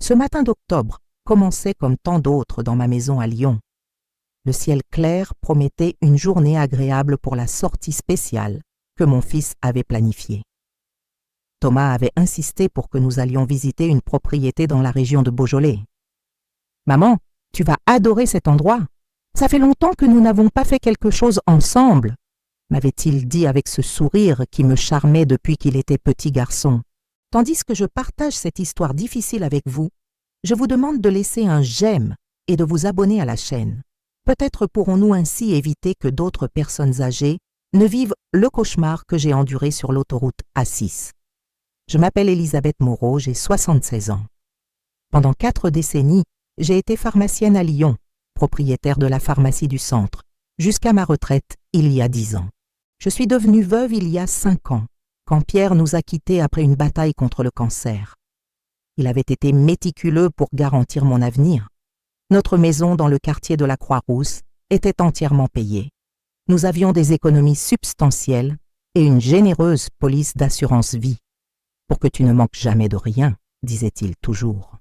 Ce matin d'octobre commençait comme tant d'autres dans ma maison à Lyon. Le ciel clair promettait une journée agréable pour la sortie spéciale que mon fils avait planifiée. Thomas avait insisté pour que nous allions visiter une propriété dans la région de Beaujolais. « Maman, tu vas adorer cet endroit. Ça fait longtemps que nous n'avons pas fait quelque chose ensemble, » m'avait-il dit avec ce sourire qui me charmait depuis qu'il était petit garçon. Tandis que je partage cette histoire difficile avec vous, je vous demande de laisser un j'aime et de vous abonner à la chaîne. Peut-être pourrons-nous ainsi éviter que d'autres personnes âgées ne vivent le cauchemar que j'ai enduré sur l'autoroute A6. Je m'appelle Elisabeth Moreau, j'ai 76 ans. Pendant 4 décennies, j'ai été pharmacienne à Lyon, propriétaire de la pharmacie du centre, jusqu'à ma retraite il y a 10 ans. Je suis devenue veuve il y a 5 ans, quand Pierre nous a quittés après une bataille contre le cancer. Il avait été méticuleux pour garantir mon avenir. Notre maison dans le quartier de la Croix-Rousse était entièrement payée. Nous avions des économies substantielles et une généreuse police d'assurance vie. Pour que tu ne manques jamais de rien, disait-il toujours.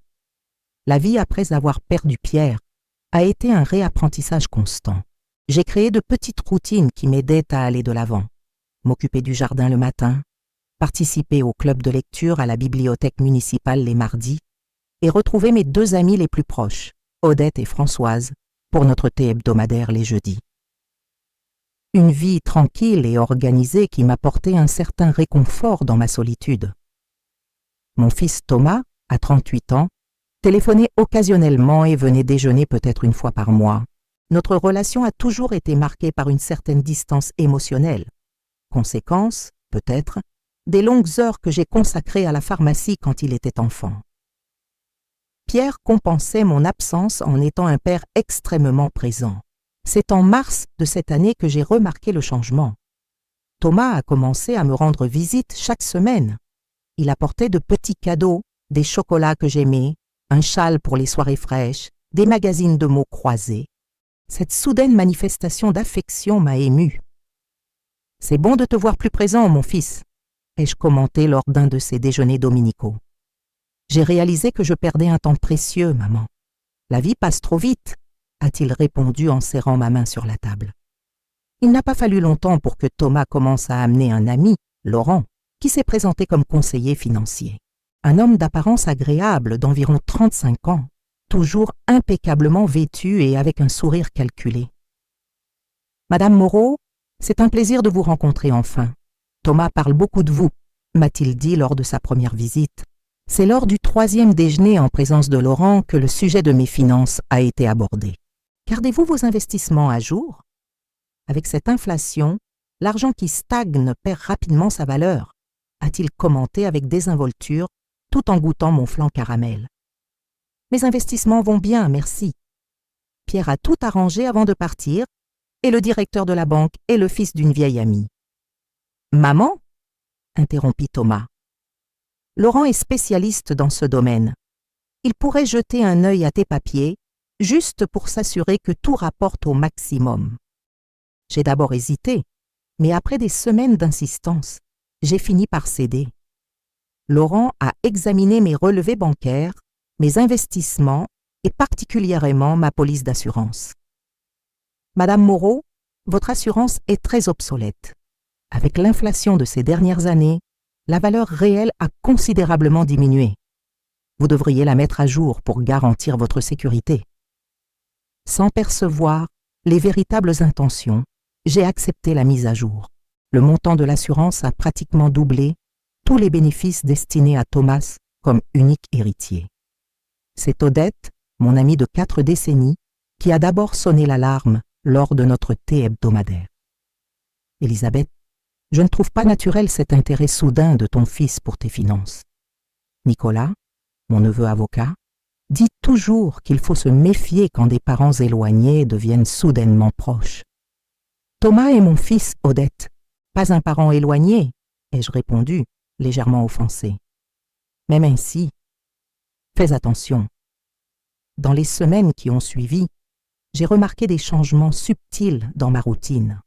La vie après avoir perdu Pierre a été un réapprentissage constant. J'ai créé de petites routines qui m'aidaient à aller de l'avant. M'occuper du jardin le matin, participer au club de lecture à la bibliothèque municipale les mardis et retrouver mes 2 amies les plus proches, Odette et Françoise, pour notre thé hebdomadaire les jeudis. Une vie tranquille et organisée qui m'apportait un certain réconfort dans ma solitude. Mon fils Thomas, à 38 ans, téléphonait occasionnellement et venait déjeuner peut-être une fois par mois. Notre relation a toujours été marquée par une certaine distance émotionnelle. Conséquence, peut-être, des longues heures que j'ai consacrées à la pharmacie quand il était enfant. Pierre compensait mon absence en étant un père extrêmement présent. C'est en mars de cette année que j'ai remarqué le changement. Thomas a commencé à me rendre visite chaque semaine. Il apportait de petits cadeaux, des chocolats que j'aimais, un châle pour les soirées fraîches, des magazines de mots croisés. Cette soudaine manifestation d'affection m'a émue. « C'est bon de te voir plus présent, mon fils », ai-je commenté lors d'un de ces déjeuners dominicaux. « J'ai réalisé que je perdais un temps précieux, maman. La vie passe trop vite », a-t-il répondu en serrant ma main sur la table. Il n'a pas fallu longtemps pour que Thomas commence à amener un ami, Laurent, qui s'est présenté comme conseiller financier. Un homme d'apparence agréable d'environ 35 ans, toujours impeccablement vêtu et avec un sourire calculé. « Madame Moreau, c'est un plaisir de vous rencontrer enfin. Thomas parle beaucoup de vous, m'a-t-il dit lors de sa première visite. C'est lors du 3e déjeuner en présence de Laurent que le sujet de mes finances a été abordé. Gardez-vous vos investissements à jour? Avec cette inflation, l'argent qui stagne perd rapidement sa valeur, a-t-il commenté avec désinvolture tout en goûtant mon flan caramel. Mes investissements vont bien, merci. Pierre a tout arrangé avant de partir et le directeur de la banque est le fils d'une vieille amie. « Maman ?» interrompit Thomas. Laurent est spécialiste dans ce domaine. Il pourrait jeter un œil à tes papiers, juste pour s'assurer que tout rapporte au maximum. J'ai d'abord hésité, mais après des semaines d'insistance, j'ai fini par céder. Laurent a examiné mes relevés bancaires, mes investissements et particulièrement ma police d'assurance. « Madame Moreau, votre assurance est très obsolète. Avec l'inflation de ces dernières années, la valeur réelle a considérablement diminué. Vous devriez la mettre à jour pour garantir votre sécurité. » Sans percevoir les véritables intentions, j'ai accepté la mise à jour. Le montant de l'assurance a pratiquement doublé, tous les bénéfices destinés à Thomas comme unique héritier. C'est Odette, mon amie de 4 décennies, qui a d'abord sonné l'alarme lors de notre thé hebdomadaire. « Elisabeth, je ne trouve pas naturel cet intérêt soudain de ton fils pour tes finances. Nicolas, mon neveu avocat, dit toujours qu'il faut se méfier quand des parents éloignés deviennent soudainement proches. Thomas est mon fils, Odette, pas un parent éloigné, ai-je répondu, légèrement offensé. Même ainsi, fais attention. Dans les semaines qui ont suivi, j'ai remarqué des changements subtils dans ma routine.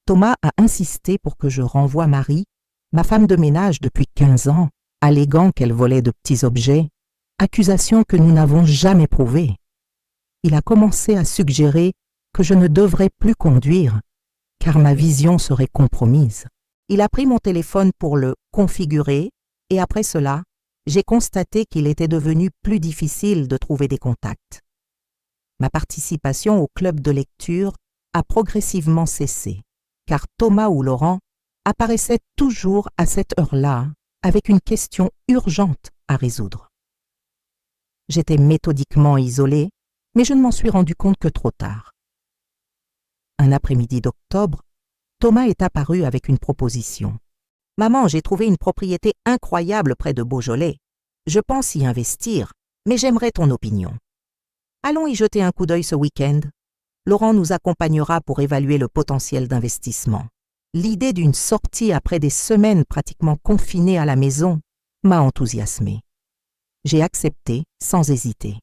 Thomas a insisté pour que je renvoie Marie, ma femme de ménage depuis 15 ans, alléguant qu'elle volait de petits objets, accusation que nous n'avons jamais prouvée. Il a commencé à suggérer que je ne devrais plus conduire, car ma vision serait compromise. Il a pris mon téléphone pour le configurer et après cela, j'ai constaté qu'il était devenu plus difficile de trouver des contacts. Ma participation au club de lecture a progressivement cessé, car Thomas ou Laurent apparaissaient toujours à cette heure-là avec une question urgente à résoudre. J'étais méthodiquement isolée, mais je ne m'en suis rendu compte que trop tard. Un après-midi d'octobre, Thomas est apparu avec une proposition. « Maman, j'ai trouvé une propriété incroyable près de Beaujolais. Je pense y investir, mais j'aimerais ton opinion. Allons y jeter un coup d'œil ce week-end. Laurent nous accompagnera pour évaluer le potentiel d'investissement. » L'idée d'une sortie après des semaines pratiquement confinées à la maison m'a enthousiasmée. J'ai accepté sans hésiter.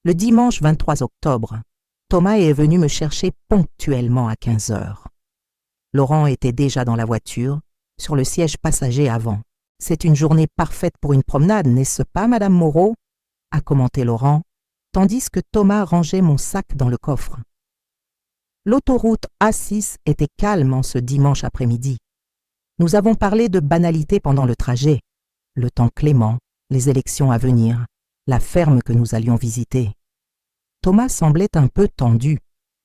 Le dimanche 23 octobre, Thomas est venu me chercher ponctuellement à 15 heures. Laurent était déjà dans la voiture, sur le siège passager avant. « C'est une journée parfaite pour une promenade, n'est-ce pas, Madame Moreau ?» a commenté Laurent, tandis que Thomas rangeait mon sac dans le coffre. L'autoroute A6 était calme en ce dimanche après-midi. Nous avons parlé de banalités pendant le trajet, le temps clément, les élections à venir, la ferme que nous allions visiter. Thomas semblait un peu tendu,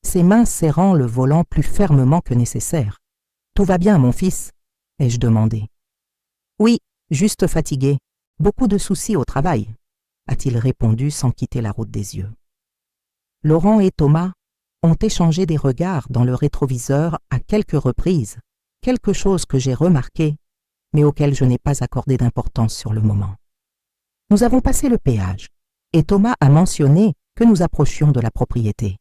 ses mains serrant le volant plus fermement que nécessaire. « Tout va bien, mon fils ?» ai-je demandé. « Oui, juste fatigué, beaucoup de soucis au travail », a-t-il répondu sans quitter la route des yeux. Laurent et Thomas ont échangé des regards dans le rétroviseur à quelques reprises, quelque chose que j'ai remarqué, mais auquel je n'ai pas accordé d'importance sur le moment. Nous avons passé le péage, et Thomas a mentionné que nous approchions de la propriété.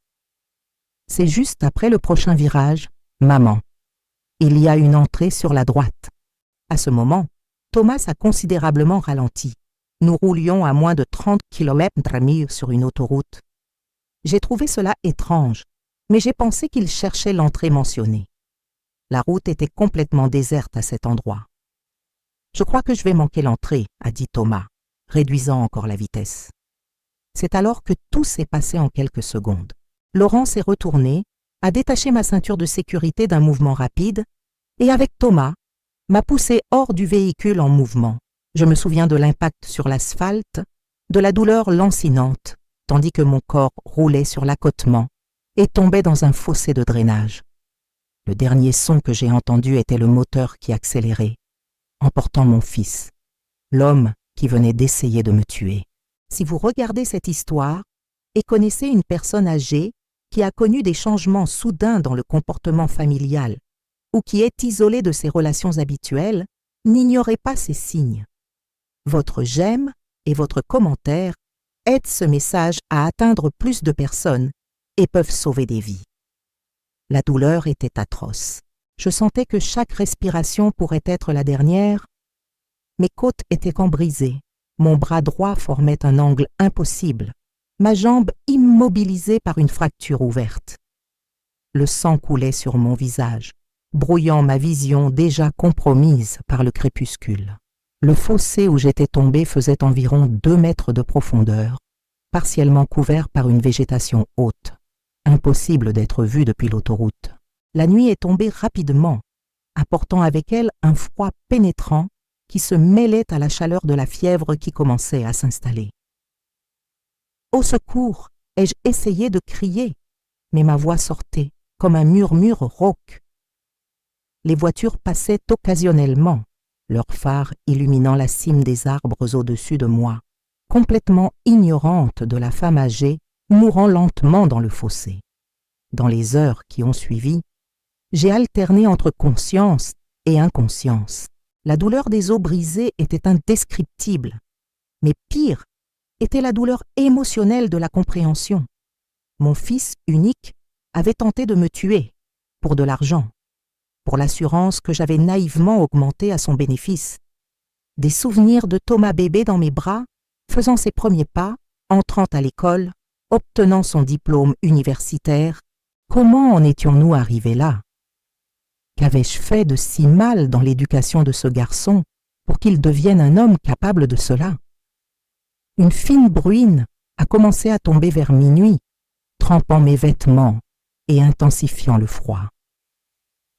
C'est juste après le prochain virage, maman. Il y a une entrée sur la droite. À ce moment, Thomas a considérablement ralenti. Nous roulions à moins de 30 km/h sur une autoroute. J'ai trouvé cela étrange, mais j'ai pensé qu'il cherchait l'entrée mentionnée. La route était complètement déserte à cet endroit. « Je crois que je vais manquer l'entrée », a dit Thomas, réduisant encore la vitesse. C'est alors que tout s'est passé en quelques secondes. Laurent s'est retourné, a détaché ma ceinture de sécurité d'un mouvement rapide et avec Thomas, m'a poussé hors du véhicule en mouvement. Je me souviens de l'impact sur l'asphalte, de la douleur lancinante, tandis que mon corps roulait sur l'accotement et tombait dans un fossé de drainage. Le dernier son que j'ai entendu était le moteur qui accélérait, emportant mon fils, l'homme qui venait d'essayer de me tuer. Si vous regardez cette histoire et connaissez une personne âgée qui a connu des changements soudains dans le comportement familial ou qui est isolée de ses relations habituelles, n'ignorez pas ces signes. Votre j'aime et votre commentaire aident ce message à atteindre plus de personnes et peuvent sauver des vies. La douleur était atroce. Je sentais que chaque respiration pourrait être la dernière. Mes côtes étaient brisées. Mon bras droit formait un angle impossible. Ma jambe immobilisée par une fracture ouverte. Le sang coulait sur mon visage, brouillant ma vision déjà compromise par le crépuscule. Le fossé où j'étais tombé faisait environ 2 mètres de profondeur, partiellement couvert par une végétation haute. Impossible d'être vu depuis l'autoroute. La nuit est tombée rapidement, apportant avec elle un froid pénétrant qui se mêlait à la chaleur de la fièvre qui commençait à s'installer. « Au secours !» ai-je essayé de crier, mais ma voix sortait comme un murmure rauque. Les voitures passaient occasionnellement, leurs phares illuminant la cime des arbres au-dessus de moi, complètement ignorante de la femme âgée mourant lentement dans le fossé. Dans les heures qui ont suivi, j'ai alterné entre conscience et inconscience. La douleur des os brisés était indescriptible, mais pire était la douleur émotionnelle de la compréhension. Mon fils unique avait tenté de me tuer, pour de l'argent, pour l'assurance que j'avais naïvement augmentée à son bénéfice. Des souvenirs de Thomas bébé dans mes bras, faisant ses premiers pas, entrant à l'école, obtenant son diplôme universitaire. Comment en étions-nous arrivés là? Qu'avais-je fait de si mal dans l'éducation de ce garçon pour qu'il devienne un homme capable de cela? Une fine bruine a commencé à tomber vers minuit, trempant mes vêtements et intensifiant le froid.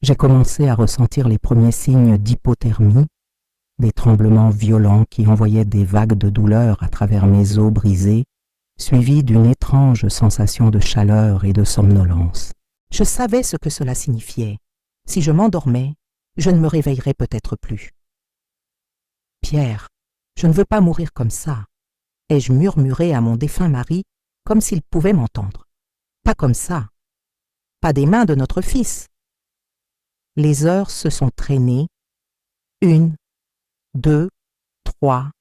J'ai commencé à ressentir les premiers signes d'hypothermie, des tremblements violents qui envoyaient des vagues de douleur à travers mes os brisés, suivis d'une étrange sensation de chaleur et de somnolence. Je savais ce que cela signifiait. Si je m'endormais, je ne me réveillerais peut-être plus. « Pierre, je ne veux pas mourir comme ça », ai-je murmuré à mon défunt mari comme s'il pouvait m'entendre. « Pas comme ça. Pas des mains de notre fils. » Les heures se sont traînées. 1, 2, 3.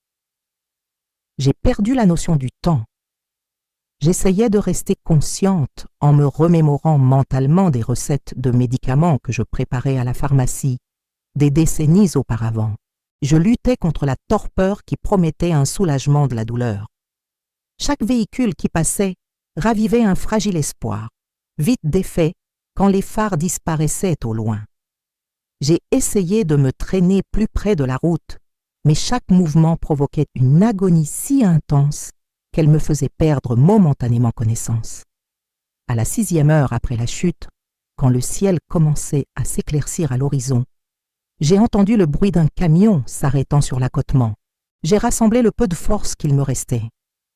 J'ai perdu la notion du temps. J'essayais de rester consciente en me remémorant mentalement des recettes de médicaments que je préparais à la pharmacie des décennies auparavant. Je luttais contre la torpeur qui promettait un soulagement de la douleur. Chaque véhicule qui passait ravivait un fragile espoir, vite défait quand les phares disparaissaient au loin. J'ai essayé de me traîner plus près de la route, mais chaque mouvement provoquait une agonie si intense qu'elle me faisait perdre momentanément connaissance. À la 6e heure après la chute, quand le ciel commençait à s'éclaircir à l'horizon, j'ai entendu le bruit d'un camion s'arrêtant sur l'accotement. J'ai rassemblé le peu de force qu'il me restait.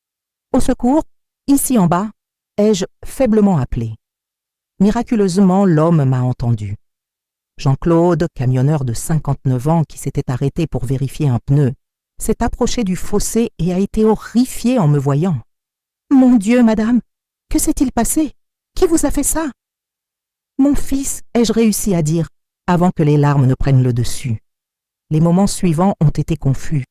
« Au secours, ici en bas !» ai-je faiblement appelé. Miraculeusement, l'homme m'a entendu. Jean-Claude, camionneur de 59 ans qui s'était arrêté pour vérifier un pneu, s'est approché du fossé et a été horrifié en me voyant. « Mon Dieu, madame, que s'est-il passé? Qui vous a fait ça ?»« Mon fils » ai-je réussi à dire, avant que les larmes ne prennent le dessus. Les moments suivants ont été confus.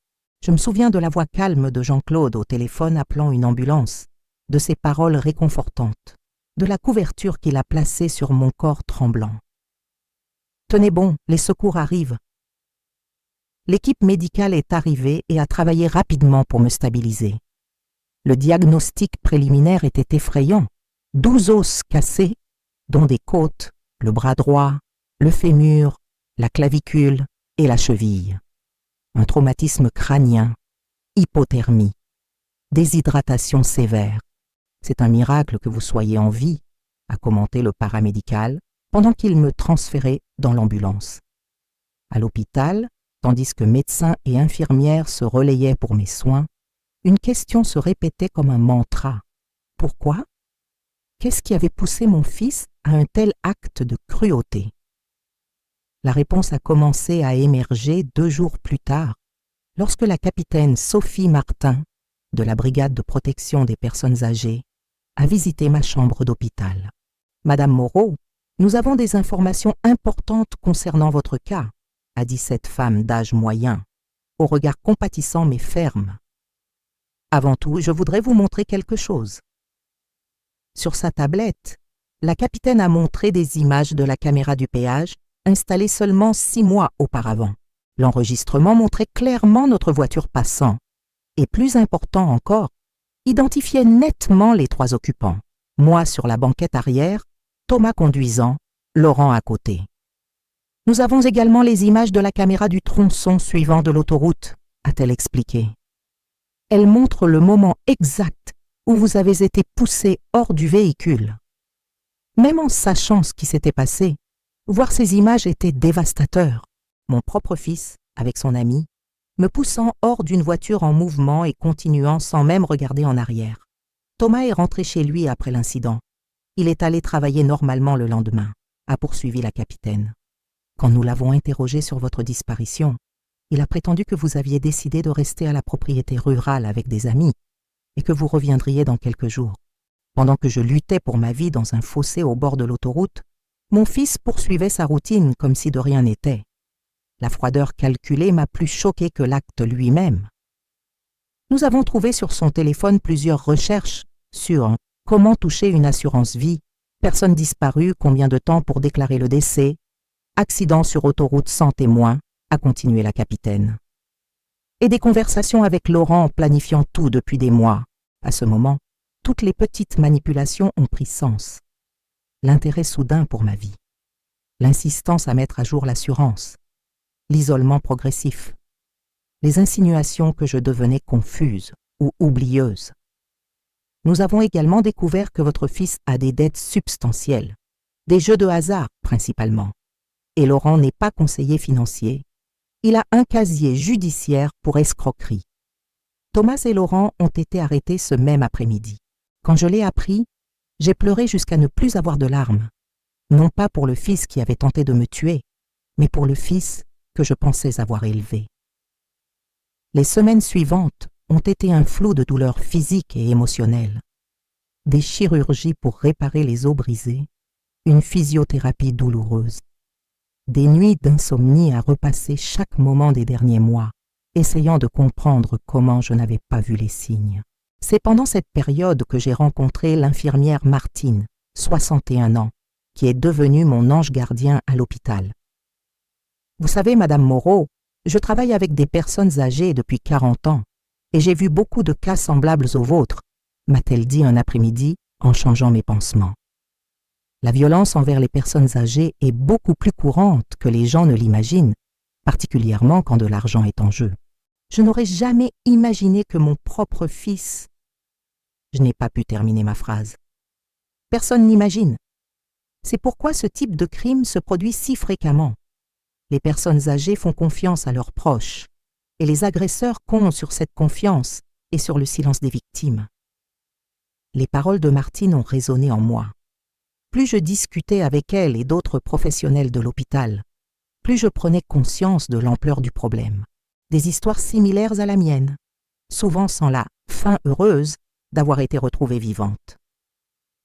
Je me souviens de la voix calme de Jean-Claude au téléphone appelant une ambulance, de ses paroles réconfortantes, de la couverture qu'il a placée sur mon corps tremblant. « Tenez bon, les secours arrivent. » L'équipe médicale est arrivée et a travaillé rapidement pour me stabiliser. Le diagnostic préliminaire était effrayant. 12 os cassés, dont des côtes, le bras droit, le fémur, la clavicule et la cheville. Un traumatisme crânien, hypothermie, déshydratation sévère. C'est un miracle que vous soyez en vie, a commenté le paramédical pendant qu'il me transférait dans l'ambulance. À l'hôpital, tandis que médecins et infirmières se relayaient pour mes soins, une question se répétait comme un mantra. Pourquoi? Qu'est-ce qui avait poussé mon fils à un tel acte de cruauté? La réponse a commencé à émerger 2 jours plus tard, lorsque la capitaine Sophie Martin, de la brigade de protection des personnes âgées, a visité ma chambre d'hôpital. « Madame Moreau, nous avons des informations importantes concernant votre cas, » a dit cette femme d'âge moyen, au regard compatissant mais ferme. « Avant tout, je voudrais vous montrer quelque chose. » Sur sa tablette, la capitaine a montré des images de la caméra du péage installée seulement 6 mois auparavant. L'enregistrement montrait clairement notre voiture passant et, plus important encore, identifiait nettement les 3 occupants. Moi sur la banquette arrière, Thomas conduisant, Laurent à côté. « Nous avons également les images de la caméra du tronçon suivant de l'autoroute, » a-t-elle expliqué. Elle montre le moment exact où vous avez été poussé hors du véhicule. Même en sachant ce qui s'était passé, voir ces images était dévastateur. Mon propre fils, avec son ami, me poussant hors d'une voiture en mouvement et continuant sans même regarder en arrière. Thomas est rentré chez lui après l'incident. Il est allé travailler normalement le lendemain, a poursuivi la capitaine. Quand nous l'avons interrogé sur votre disparition, il a prétendu que vous aviez décidé de rester à la propriété rurale avec des amis et que vous reviendriez dans quelques jours. Pendant que je luttais pour ma vie dans un fossé au bord de l'autoroute, mon fils poursuivait sa routine comme si de rien n'était. La froideur calculée m'a plus choquée que l'acte lui-même. Nous avons trouvé sur son téléphone plusieurs recherches sur comment toucher une assurance vie, personne disparue, combien de temps pour déclarer le décès, accident sur autoroute sans témoin, a continué la capitaine. Et des conversations avec Laurent planifiant tout depuis des mois. À ce moment, toutes les petites manipulations ont pris sens. L'intérêt soudain pour ma vie, l'insistance à mettre à jour l'assurance, l'isolement progressif, les insinuations que je devenais confuse. ou oublieuse. Nous avons également découvert que votre fils a des dettes substantielles, des jeux de hasard principalement. Et Laurent n'est pas conseiller financier. Il a un casier judiciaire pour escroquerie. Thomas et Laurent ont été arrêtés ce même après-midi. Quand je l'ai appris, j'ai pleuré jusqu'à ne plus avoir de larmes. Non pas pour le fils qui avait tenté de me tuer, mais pour le fils que je pensais avoir élevé. Les semaines suivantes ont été un flot de douleurs physiques et émotionnelles. Des chirurgies pour réparer les os brisés, une physiothérapie douloureuse. Des nuits d'insomnie à repasser chaque moment des derniers mois, essayant de comprendre comment je n'avais pas vu les signes. C'est pendant cette période que j'ai rencontré l'infirmière Martine, 61 ans, qui est devenue mon ange gardien à l'hôpital. Vous savez, Madame Moreau, je travaille avec des personnes âgées depuis 40 ans et j'ai vu beaucoup de cas semblables aux vôtres, m'a-t-elle dit un après-midi en changeant mes pansements. La violence envers les personnes âgées est beaucoup plus courante que les gens ne l'imaginent, particulièrement quand de l'argent est en jeu. Je n'aurais jamais imaginé que mon propre fils... Je n'ai pas pu terminer ma phrase. Personne n'imagine. C'est pourquoi ce type de crime se produit si fréquemment. Les personnes âgées font confiance à leurs proches et les agresseurs comptent sur cette confiance et sur le silence des victimes. Les paroles de Martine ont résonné en moi. Plus je discutais avec elle et d'autres professionnels de l'hôpital, plus je prenais conscience de l'ampleur du problème. Des histoires similaires à la mienne, souvent sans la fin heureuse d'avoir été retrouvée vivante.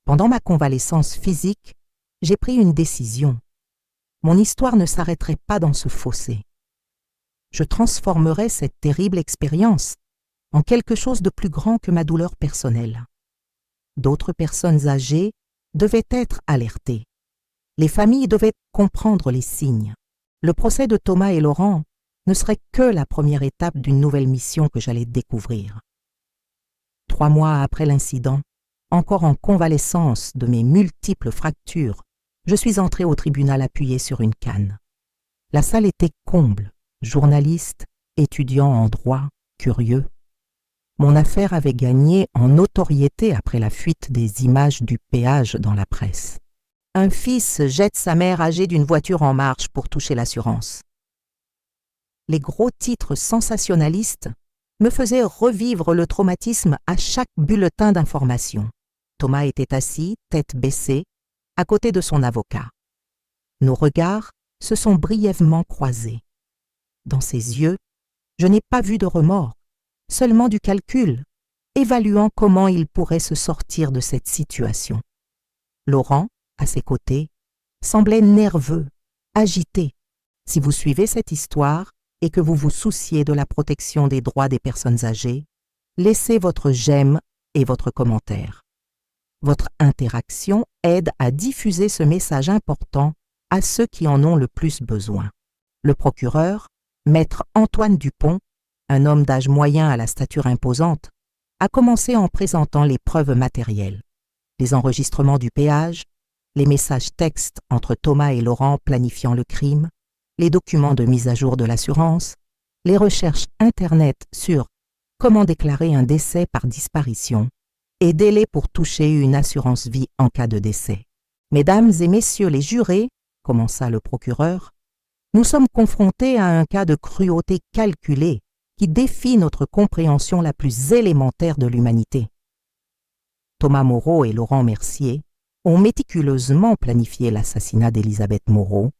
Pendant ma convalescence physique, j'ai pris une décision. Mon histoire ne s'arrêterait pas dans ce fossé. Je transformerais cette terrible expérience en quelque chose de plus grand que ma douleur personnelle. D'autres personnes âgées devaient être alertées. Les familles devaient comprendre les signes. Le procès de Thomas et Laurent ne serait que la première étape d'une nouvelle mission que j'allais découvrir. 3 mois après l'incident, encore en convalescence de mes multiples fractures, je suis entré au tribunal appuyé sur une canne. La salle était comble, journalistes, étudiants en droit, curieux. Mon affaire avait gagné en notoriété après la fuite des images du péage dans la presse. Un fils jette sa mère âgée d'une voiture en marche pour toucher l'assurance. Les gros titres sensationnalistes me faisaient revivre le traumatisme à chaque bulletin d'information. Thomas était assis, tête baissée, à côté de son avocat. Nos regards se sont brièvement croisés. Dans ses yeux, je n'ai pas vu de remords, seulement du calcul, évaluant comment il pourrait se sortir de cette situation. Laurent, à ses côtés, semblait nerveux, agité. Si vous suivez cette histoire et que vous vous souciez de la protection des droits des personnes âgées, laissez votre j'aime et votre commentaire. Votre interaction aide à diffuser ce message important à ceux qui en ont le plus besoin. Le procureur, maître Antoine Dupont, un homme d'âge moyen à la stature imposante, a commencé en présentant les preuves matérielles, les enregistrements du péage, les messages textes entre Thomas et Laurent planifiant le crime, les documents de mise à jour de l'assurance, les recherches Internet sur comment déclarer un décès par disparition et délai pour toucher une assurance vie en cas de décès. Mesdames et messieurs les jurés, commença le procureur, nous sommes confrontés à un cas de cruauté calculée qui défie notre compréhension la plus élémentaire de l'humanité. Thomas Moreau et Laurent Mercier ont méticuleusement planifié l'assassinat d'Elisabeth Moreau,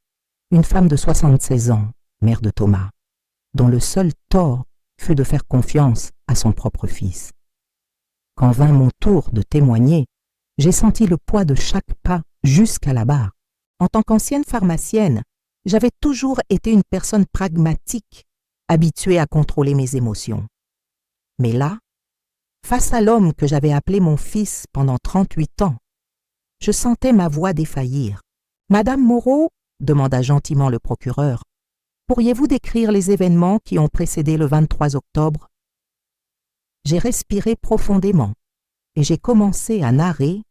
une femme de 76 ans, mère de Thomas, dont le seul tort fut de faire confiance à son propre fils. Quand vint mon tour de témoigner, j'ai senti le poids de chaque pas jusqu'à la barre. En tant qu'ancienne pharmacienne, j'avais toujours été une personne pragmatique, habituée à contrôler mes émotions. Mais là, face à l'homme que j'avais appelé mon fils pendant 38 ans, je sentais ma voix défaillir. « Madame Moreau, demanda gentiment le procureur, pourriez-vous décrire les événements qui ont précédé le 23 octobre ?» J'ai respiré profondément et j'ai commencé à narrer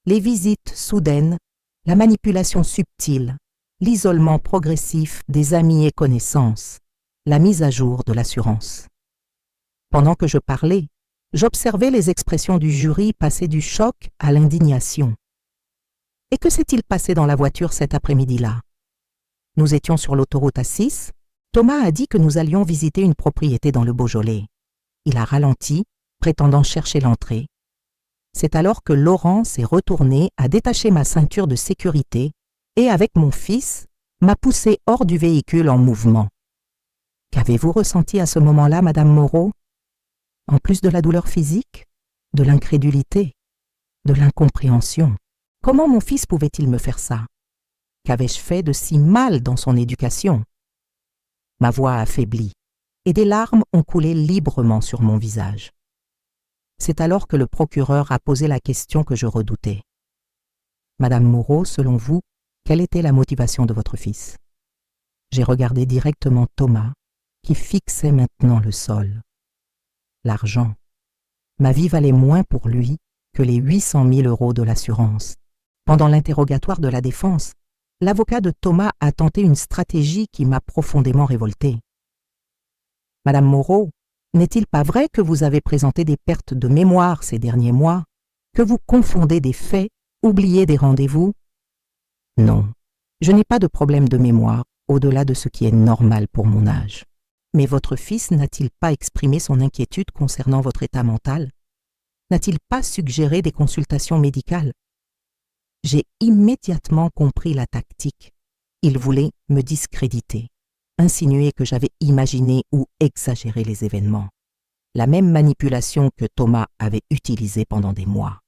les visites soudaines, la manipulation subtile, l'isolement progressif des amis et connaissances, la mise à jour de l'assurance. Pendant que je parlais, j'observais les expressions du jury passer du choc à l'indignation. Et que s'est-il passé dans la voiture cet après-midi-là? Nous étions sur l'autoroute A6. Thomas a dit que nous allions visiter une propriété dans le Beaujolais. Il a ralenti, prétendant chercher l'entrée. C'est alors que Laurent s'est retourné, a détaché ma ceinture de sécurité et, avec mon fils, m'a poussé hors du véhicule en mouvement. Qu'avez-vous ressenti à ce moment-là, Madame Moreau? En plus de la douleur physique, de l'incrédulité, de l'incompréhension. Comment mon fils pouvait-il me faire ça? Qu'avais-je fait de si mal dans son éducation? Ma voix a faibli et des larmes ont coulé librement sur mon visage. C'est alors que le procureur a posé la question que je redoutais. Madame Moreau, selon vous, quelle était la motivation de votre fils? J'ai regardé directement Thomas, qui fixait maintenant le sol. L'argent. Ma vie valait moins pour lui que les 800 000 € de l'assurance. Pendant l'interrogatoire de la défense, l'avocat de Thomas a tenté une stratégie qui m'a profondément révoltée. Madame Moreau, n'est-il pas vrai que vous avez présenté des pertes de mémoire ces derniers mois, que vous confondez des faits, oubliez des rendez-vous? Non, je n'ai pas de problème de mémoire au-delà de ce qui est normal pour mon âge. Mais votre fils n'a-t-il pas exprimé son inquiétude concernant votre état mental? N'a-t-il pas suggéré des consultations médicales? J'ai immédiatement compris la tactique. Il voulait me discréditer, insinuer que j'avais imaginé ou exagéré les événements. La même manipulation que Thomas avait utilisée pendant des mois.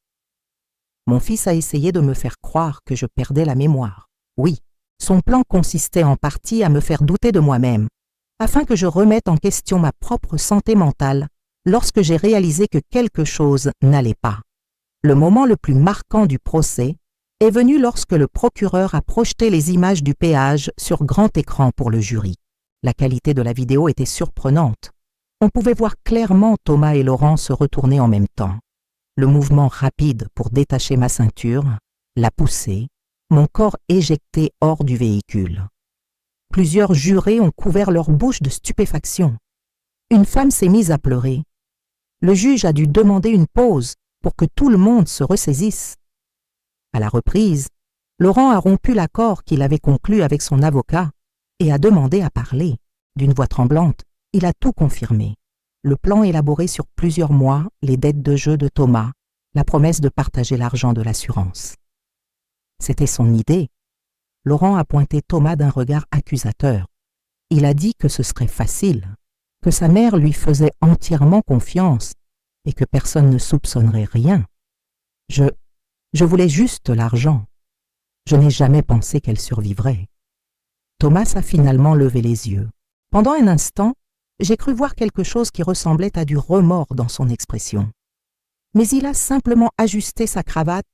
Mon fils a essayé de me faire croire que je perdais la mémoire. Oui, son plan consistait en partie à me faire douter de moi-même, afin que je remette en question ma propre santé mentale lorsque j'ai réalisé que quelque chose n'allait pas. Le moment le plus marquant du procès est venu lorsque le procureur a projeté les images du péage sur grand écran pour le jury. La qualité de la vidéo était surprenante. On pouvait voir clairement Thomas et Laurent se retourner en même temps. Le mouvement rapide pour détacher ma ceinture, la pousser, mon corps éjecté hors du véhicule. Plusieurs jurés ont couvert leur bouche de stupéfaction. Une femme s'est mise à pleurer. Le juge a dû demander une pause pour que tout le monde se ressaisisse. À la reprise, Laurent a rompu l'accord qu'il avait conclu avec son avocat et a demandé à parler. D'une voix tremblante, il a tout confirmé. Le plan élaboré sur plusieurs mois, les dettes de jeu de Thomas, la promesse de partager l'argent de l'assurance. C'était son idée. Laurent a pointé Thomas d'un regard accusateur. Il a dit que ce serait facile, que sa mère lui faisait entièrement confiance et que personne ne soupçonnerait rien. Je voulais juste l'argent. Je n'ai jamais pensé qu'elle survivrait. Thomas a finalement levé les yeux. Pendant un instant, j'ai cru voir quelque chose qui ressemblait à du remords dans son expression. Mais il a simplement ajusté sa cravate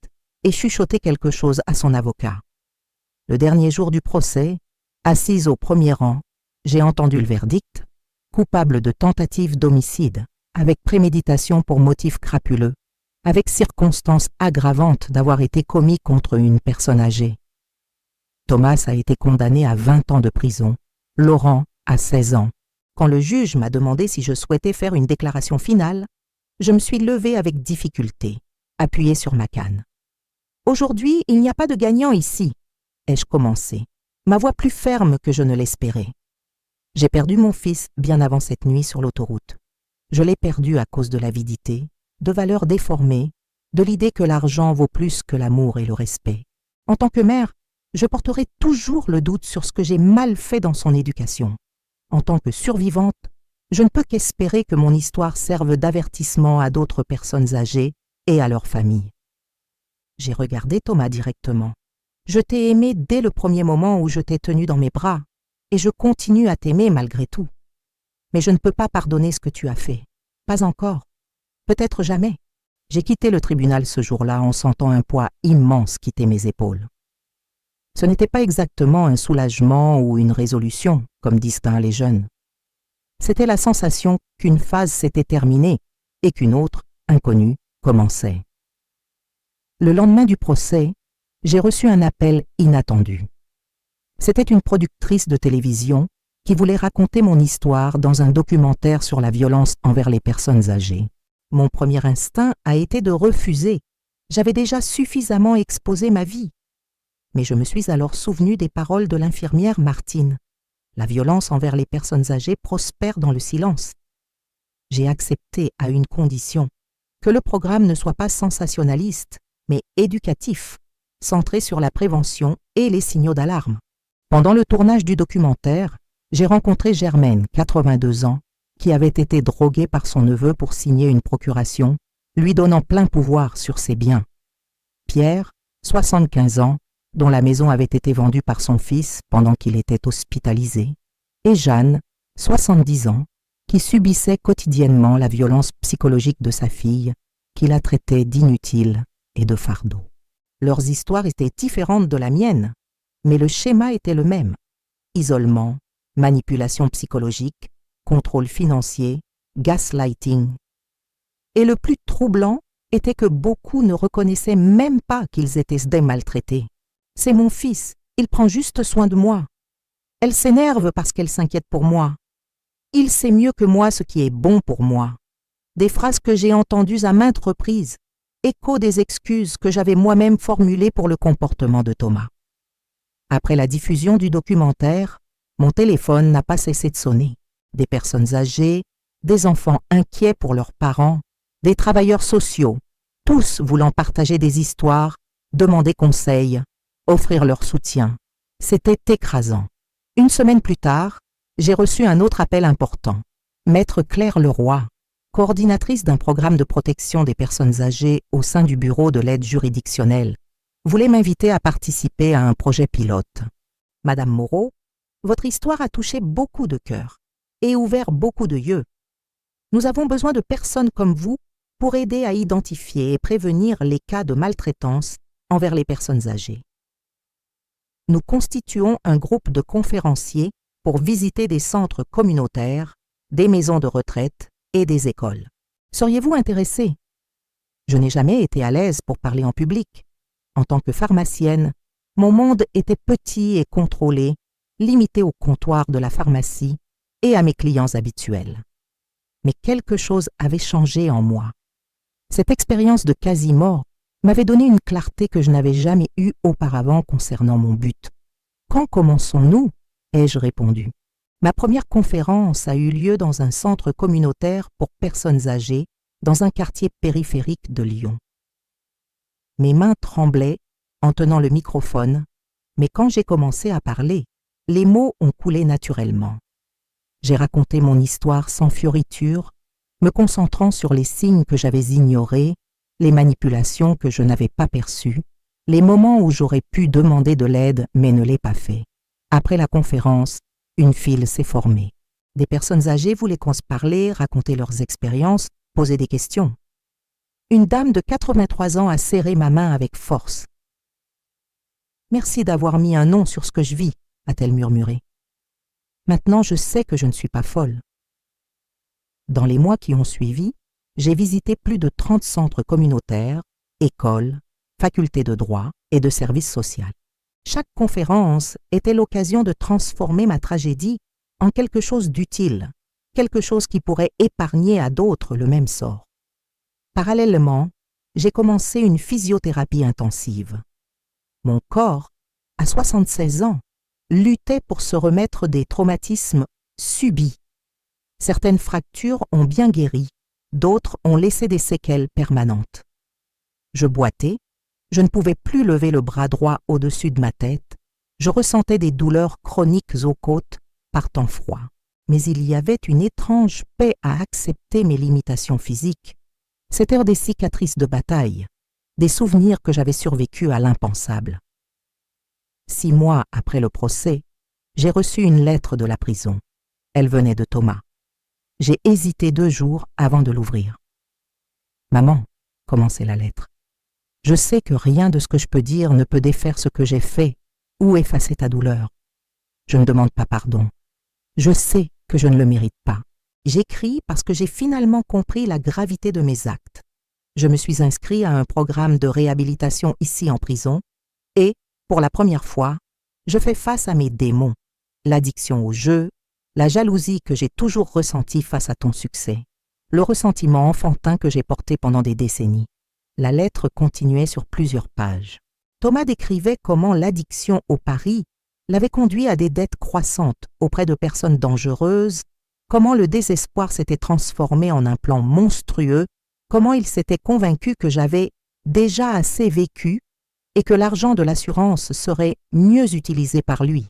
et chuchoté quelque chose à son avocat. Le dernier jour du procès, assise au premier rang, j'ai entendu le verdict, coupable de tentative d'homicide, avec préméditation pour motif crapuleux, avec circonstance aggravante d'avoir été commis contre une personne âgée. Thomas a été condamné à 20 ans de prison, Laurent à 16 ans. Quand le juge m'a demandé si je souhaitais faire une déclaration finale, je me suis levée avec difficulté, appuyée sur ma canne. « Aujourd'hui, il n'y a pas de gagnant ici », ai-je commencé, ma voix plus ferme que je ne l'espérais. J'ai perdu mon fils bien avant cette nuit sur l'autoroute. Je l'ai perdu à cause de l'avidité, de valeurs déformées, de l'idée que l'argent vaut plus que l'amour et le respect. En tant que mère, je porterai toujours le doute sur ce que j'ai mal fait dans son éducation. En tant que survivante, je ne peux qu'espérer que mon histoire serve d'avertissement à d'autres personnes âgées et à leurs familles. J'ai regardé Thomas directement. Je t'ai aimé dès le premier moment où je t'ai tenu dans mes bras, et je continue à t'aimer malgré tout. Mais je ne peux pas pardonner ce que tu as fait. Pas encore. Peut-être jamais. J'ai quitté le tribunal ce jour-là en sentant un poids immense quitter mes épaules. Ce n'était pas exactement un soulagement ou une résolution, comme disent les jeunes. C'était la sensation qu'une phase s'était terminée et qu'une autre, inconnue, commençait. Le lendemain du procès, j'ai reçu un appel inattendu. C'était une productrice de télévision qui voulait raconter mon histoire dans un documentaire sur la violence envers les personnes âgées. Mon premier instinct a été de refuser. J'avais déjà suffisamment exposé ma vie. Mais je me suis alors souvenu des paroles de l'infirmière Martine. La violence envers les personnes âgées prospère dans le silence. J'ai accepté à une condition, que le programme ne soit pas sensationnaliste, mais éducatif, centré sur la prévention et les signaux d'alarme. Pendant le tournage du documentaire, j'ai rencontré Germaine, 82 ans, qui avait été droguée par son neveu pour signer une procuration, lui donnant plein pouvoir sur ses biens. Pierre, 75 ans, dont la maison avait été vendue par son fils pendant qu'il était hospitalisé, et Jeanne, 70 ans, qui subissait quotidiennement la violence psychologique de sa fille, qui la traitait d'inutile et de fardeau. Leurs histoires étaient différentes de la mienne, mais le schéma était le même. Isolement, manipulation psychologique, contrôle financier, gaslighting. Et le plus troublant était que beaucoup ne reconnaissaient même pas qu'ils étaient des maltraités. C'est mon fils, il prend juste soin de moi. Elle s'énerve parce qu'elle s'inquiète pour moi. Il sait mieux que moi ce qui est bon pour moi. Des phrases que j'ai entendues à maintes reprises, écho des excuses que j'avais moi-même formulées pour le comportement de Thomas. Après la diffusion du documentaire, mon téléphone n'a pas cessé de sonner. Des personnes âgées, des enfants inquiets pour leurs parents, des travailleurs sociaux, tous voulant partager des histoires, demander conseil, offrir leur soutien. C'était écrasant. Une semaine plus tard, j'ai reçu un autre appel important. Maître Claire Leroy, coordinatrice d'un programme de protection des personnes âgées au sein du bureau de l'aide juridictionnelle, voulait m'inviter à participer à un projet pilote. Madame Moreau, votre histoire a touché beaucoup de cœurs et ouvert beaucoup de yeux. Nous avons besoin de personnes comme vous pour aider à identifier et prévenir les cas de maltraitance envers les personnes âgées. Nous constituons un groupe de conférenciers pour visiter des centres communautaires, des maisons de retraite et des écoles. Seriez-vous intéressé? Je n'ai jamais été à l'aise pour parler en public. En tant que pharmacienne, mon monde était petit et contrôlé, limité au comptoir de la pharmacie et à mes clients habituels. Mais quelque chose avait changé en moi. Cette expérience de quasi-mort m'avait donné une clarté que je n'avais jamais eue auparavant concernant mon but. Quand commençons-nous? Ai-je répondu. Ma première conférence a eu lieu dans un centre communautaire pour personnes âgées dans un quartier périphérique de Lyon. Mes mains tremblaient en tenant le microphone, mais quand j'ai commencé à parler, les mots ont coulé naturellement. J'ai raconté mon histoire sans fioriture, me concentrant sur les signes que j'avais ignorés, les manipulations que je n'avais pas perçues, les moments où j'aurais pu demander de l'aide mais ne l'ai pas fait. Après la conférence, une file s'est formée. Des personnes âgées voulaient qu'on se parle, raconter leurs expériences, poser des questions. Une dame de 83 ans a serré ma main avec force. « Merci d'avoir mis un nom sur ce que je vis », a-t-elle murmuré. « Maintenant, je sais que je ne suis pas folle. » Dans les mois qui ont suivi, j'ai visité plus de 30 centres communautaires, écoles, facultés de droit et de services sociaux. Chaque conférence était l'occasion de transformer ma tragédie en quelque chose d'utile, quelque chose qui pourrait épargner à d'autres le même sort. Parallèlement, j'ai commencé une physiothérapie intensive. Mon corps, à 76 ans, luttait pour se remettre des traumatismes subis. Certaines fractures ont bien guéri, d'autres ont laissé des séquelles permanentes. Je boitais, je ne pouvais plus lever le bras droit au-dessus de ma tête, je ressentais des douleurs chroniques aux côtes par temps froid. Mais il y avait une étrange paix à accepter mes limitations physiques. C'étaient des cicatrices de bataille, des souvenirs que j'avais survécu à l'impensable. 6 mois après le procès, j'ai reçu une lettre de la prison. Elle venait de Thomas. J'ai hésité 2 jours avant de l'ouvrir. « Maman », commençait la lettre, « je sais que rien de ce que je peux dire ne peut défaire ce que j'ai fait ou effacer ta douleur. Je ne demande pas pardon. Je sais que je ne le mérite pas. J'écris parce que j'ai finalement compris la gravité de mes actes. Je me suis inscrit à un programme de réhabilitation ici en prison et, pour la première fois, je fais face à mes démons, l'addiction au jeu, la jalousie que j'ai toujours ressentie face à ton succès. le ressentiment enfantin que j'ai porté pendant des décennies. La lettre continuait sur plusieurs pages. Thomas décrivait comment l'addiction au pari l'avait conduit à des dettes croissantes auprès de personnes dangereuses, comment le désespoir s'était transformé en un plan monstrueux, comment il s'était convaincu que j'avais déjà assez vécu et que l'argent de l'assurance serait mieux utilisé par lui.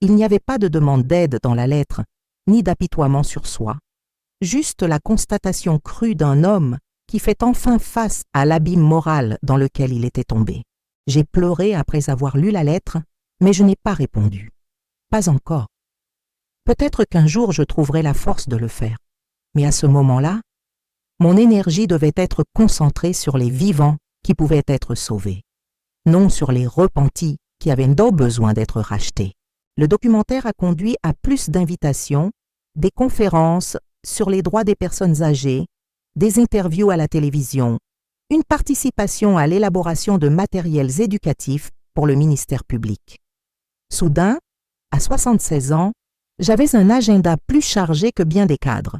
Il n'y avait pas de demande d'aide dans la lettre, ni d'apitoiement sur soi, juste la constatation crue d'un homme qui fait enfin face à l'abîme moral dans lequel il était tombé. J'ai pleuré après avoir lu la lettre, mais je n'ai pas répondu. Pas encore. Peut-être qu'un jour je trouverai la force de le faire, mais à ce moment-là, mon énergie devait être concentrée sur les vivants qui pouvaient être sauvés, non sur les repentis qui avaient donc besoin d'être rachetés. Le documentaire a conduit à plus d'invitations, des conférences sur les droits des personnes âgées, des interviews à la télévision, une participation à l'élaboration de matériels éducatifs pour le ministère public. Soudain, à 76 ans, j'avais un agenda plus chargé que bien des cadres.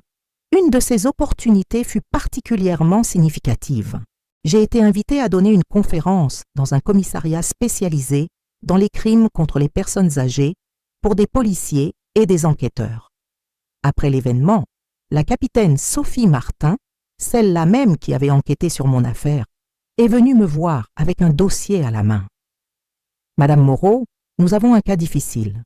Une de ces opportunités fut particulièrement significative. J'ai été invité à donner une conférence dans un commissariat spécialisé dans les crimes contre les personnes âgées pour des policiers et des enquêteurs. Après l'événement, la capitaine Sophie Martin, celle-là même qui avait enquêté sur mon affaire, est venue me voir avec un dossier à la main. « Madame Moreau, nous avons un cas difficile.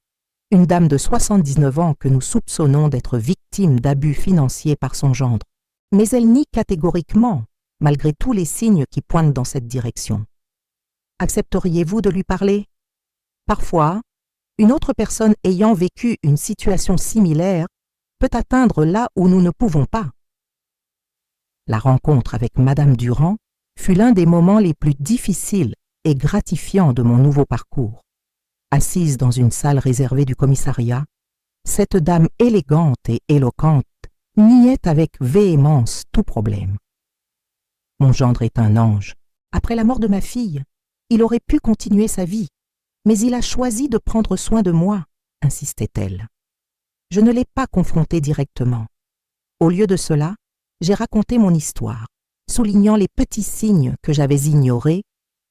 Une dame de 79 ans que nous soupçonnons d'être victime d'abus financiers par son gendre, mais elle nie catégoriquement, malgré tous les signes qui pointent dans cette direction. Accepteriez-vous de lui parler? Parfois, une autre personne ayant vécu une situation similaire peut atteindre là où nous ne pouvons pas. » La rencontre avec Madame Durand fut l'un des moments les plus difficiles et gratifiants de mon nouveau parcours. Assise dans une salle réservée du commissariat, cette dame élégante et éloquente niait avec véhémence tout problème. « Mon gendre est un ange. Après la mort de ma fille, il aurait pu continuer sa vie, mais il a choisi de prendre soin de moi, insistait-elle. Je ne l'ai pas confronté directement. Au lieu de cela, j'ai raconté mon histoire, soulignant les petits signes que j'avais ignorés,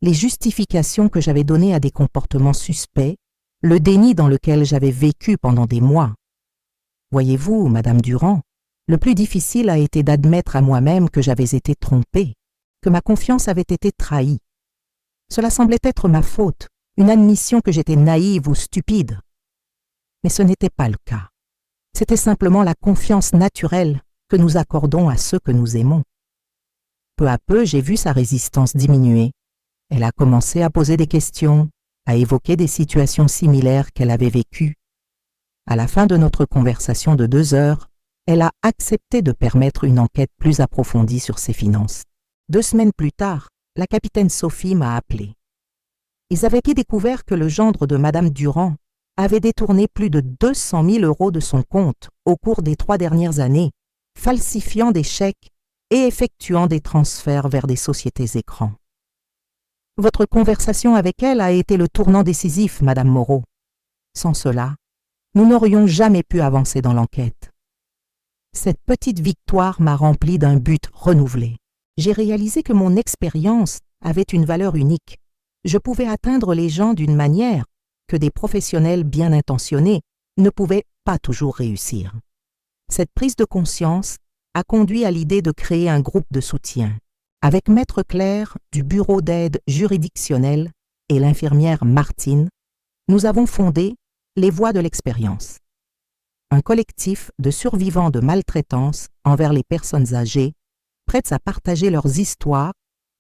les justifications que j'avais données à des comportements suspects, le déni dans lequel j'avais vécu pendant des mois. Voyez-vous, Madame Durand, le plus difficile a été d'admettre à moi-même que j'avais été trompée, que ma confiance avait été trahie. Cela semblait être ma faute, une admission que j'étais naïve ou stupide. Mais ce n'était pas le cas. C'était simplement la confiance naturelle que nous accordons à ceux que nous aimons. Peu à peu, j'ai vu sa résistance diminuer. Elle a commencé à poser des questions, à évoquer des situations similaires qu'elle avait vécues. À la fin de notre conversation de 2 heures, elle a accepté de permettre une enquête plus approfondie sur ses finances. 2 semaines plus tard, la capitaine Sophie m'a appelé. Ils avaient découvert que le gendre de Madame Durand avait détourné plus de 200 000 € de son compte au cours des 3 dernières années, falsifiant des chèques et effectuant des transferts vers des sociétés écrans. Votre conversation avec elle a été le tournant décisif, Madame Moreau. Sans cela, nous n'aurions jamais pu avancer dans l'enquête. Cette petite victoire m'a rempli d'un but renouvelé. J'ai réalisé que mon expérience avait une valeur unique. Je pouvais atteindre les gens d'une manière que des professionnels bien intentionnés ne pouvaient pas toujours réussir. Cette prise de conscience a conduit à l'idée de créer un groupe de soutien. Avec Maître Claire du Bureau d'aide juridictionnelle et l'infirmière Martine, nous avons fondé les Voix de l'expérience, un collectif de survivants de maltraitance envers les personnes âgées, prêtes à partager leurs histoires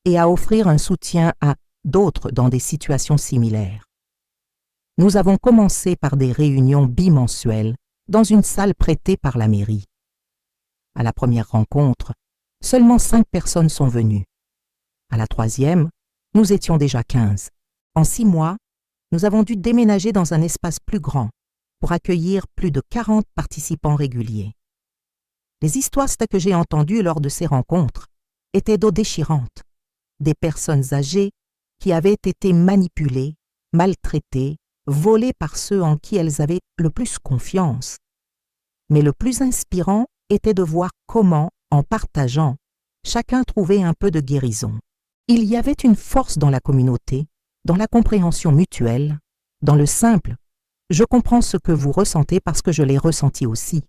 et à offrir un soutien à d'autres dans des situations similaires. Nous avons commencé par des réunions bimensuelles dans une salle prêtée par la mairie. À la première rencontre, seulement 5 personnes sont venues. À la 3e, nous étions déjà 15. En 6 mois, nous avons dû déménager dans un espace plus grand pour accueillir plus de 40 participants réguliers. Les histoires que j'ai entendues lors de ces rencontres étaient d'eau déchirante. Des personnes âgées qui avaient été manipulées, maltraitées, volées par ceux en qui elles avaient le plus confiance. Mais le plus inspirant était de voir comment En partageant, chacun trouvait un peu de guérison. Il y avait une force dans la communauté, dans la compréhension mutuelle, dans le simple « je comprends ce que vous ressentez parce que je l'ai ressenti aussi ».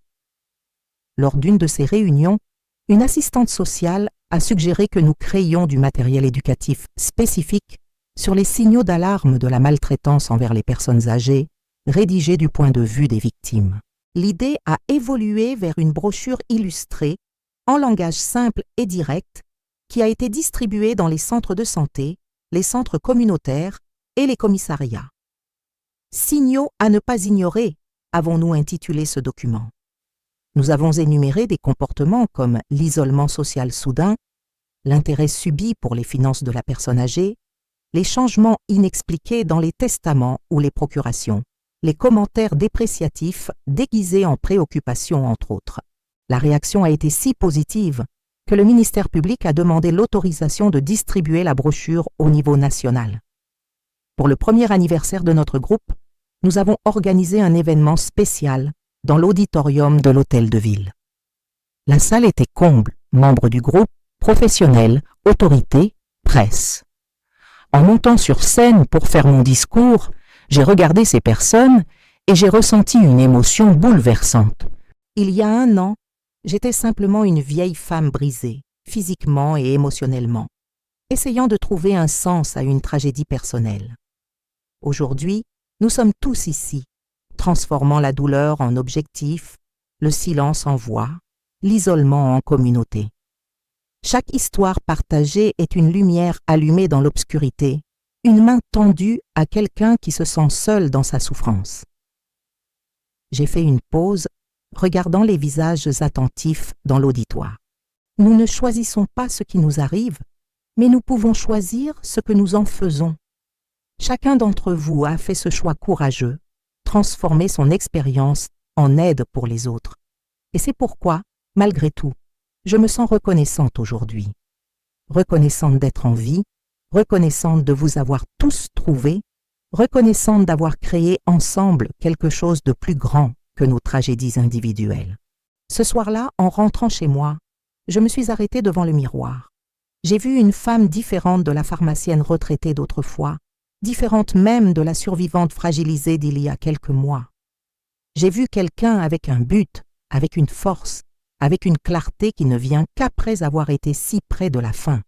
Lors d'une de ces réunions, une assistante sociale a suggéré que nous créions du matériel éducatif spécifique sur les signaux d'alarme de la maltraitance envers les personnes âgées, rédigé du point de vue des victimes. L'idée a évolué vers une brochure illustrée, en langage simple et direct, qui a été distribuée dans les centres de santé, les centres communautaires et les commissariats. Signaux à ne pas ignorer, avons-nous intitulé ce document. Nous avons énuméré des comportements comme l'isolement social soudain, l'intérêt subi pour les finances de la personne âgée, les changements inexpliqués dans les testaments ou les procurations, les commentaires dépréciatifs déguisés en préoccupation entre autres. La réaction a été si positive que le ministère public a demandé l'autorisation de distribuer la brochure au niveau national. Pour le premier anniversaire de notre groupe, nous avons organisé un événement spécial dans l'auditorium de l'hôtel de ville. La salle était comble, membres du groupe, professionnels, autorités, presse. En montant sur scène pour faire mon discours, j'ai regardé ces personnes et j'ai ressenti une émotion bouleversante. Il y a 1 an, j'étais simplement une vieille femme brisée, physiquement et émotionnellement, essayant de trouver un sens à une tragédie personnelle. Aujourd'hui, nous sommes tous ici, transformant la douleur en objectif, le silence en voix, l'isolement en communauté. Chaque histoire partagée est une lumière allumée dans l'obscurité, une main tendue à quelqu'un qui se sent seul dans sa souffrance. J'ai fait une pause, regardant les visages attentifs dans l'auditoire. Nous ne choisissons pas ce qui nous arrive, mais nous pouvons choisir ce que nous en faisons. Chacun d'entre vous a fait ce choix courageux, transformer son expérience en aide pour les autres. Et c'est pourquoi, malgré tout, je me sens reconnaissante aujourd'hui. Reconnaissante d'être en vie, reconnaissante de vous avoir tous trouvés, reconnaissante d'avoir créé ensemble quelque chose de plus grand que nos tragédies individuelles. Ce soir-là, en rentrant chez moi, je me suis arrêtée devant le miroir. J'ai vu une femme différente de la pharmacienne retraitée d'autrefois, différente même de la survivante fragilisée d'il y a quelques mois. J'ai vu quelqu'un avec un but, avec une force, avec une clarté qui ne vient qu'après avoir été si près de la fin.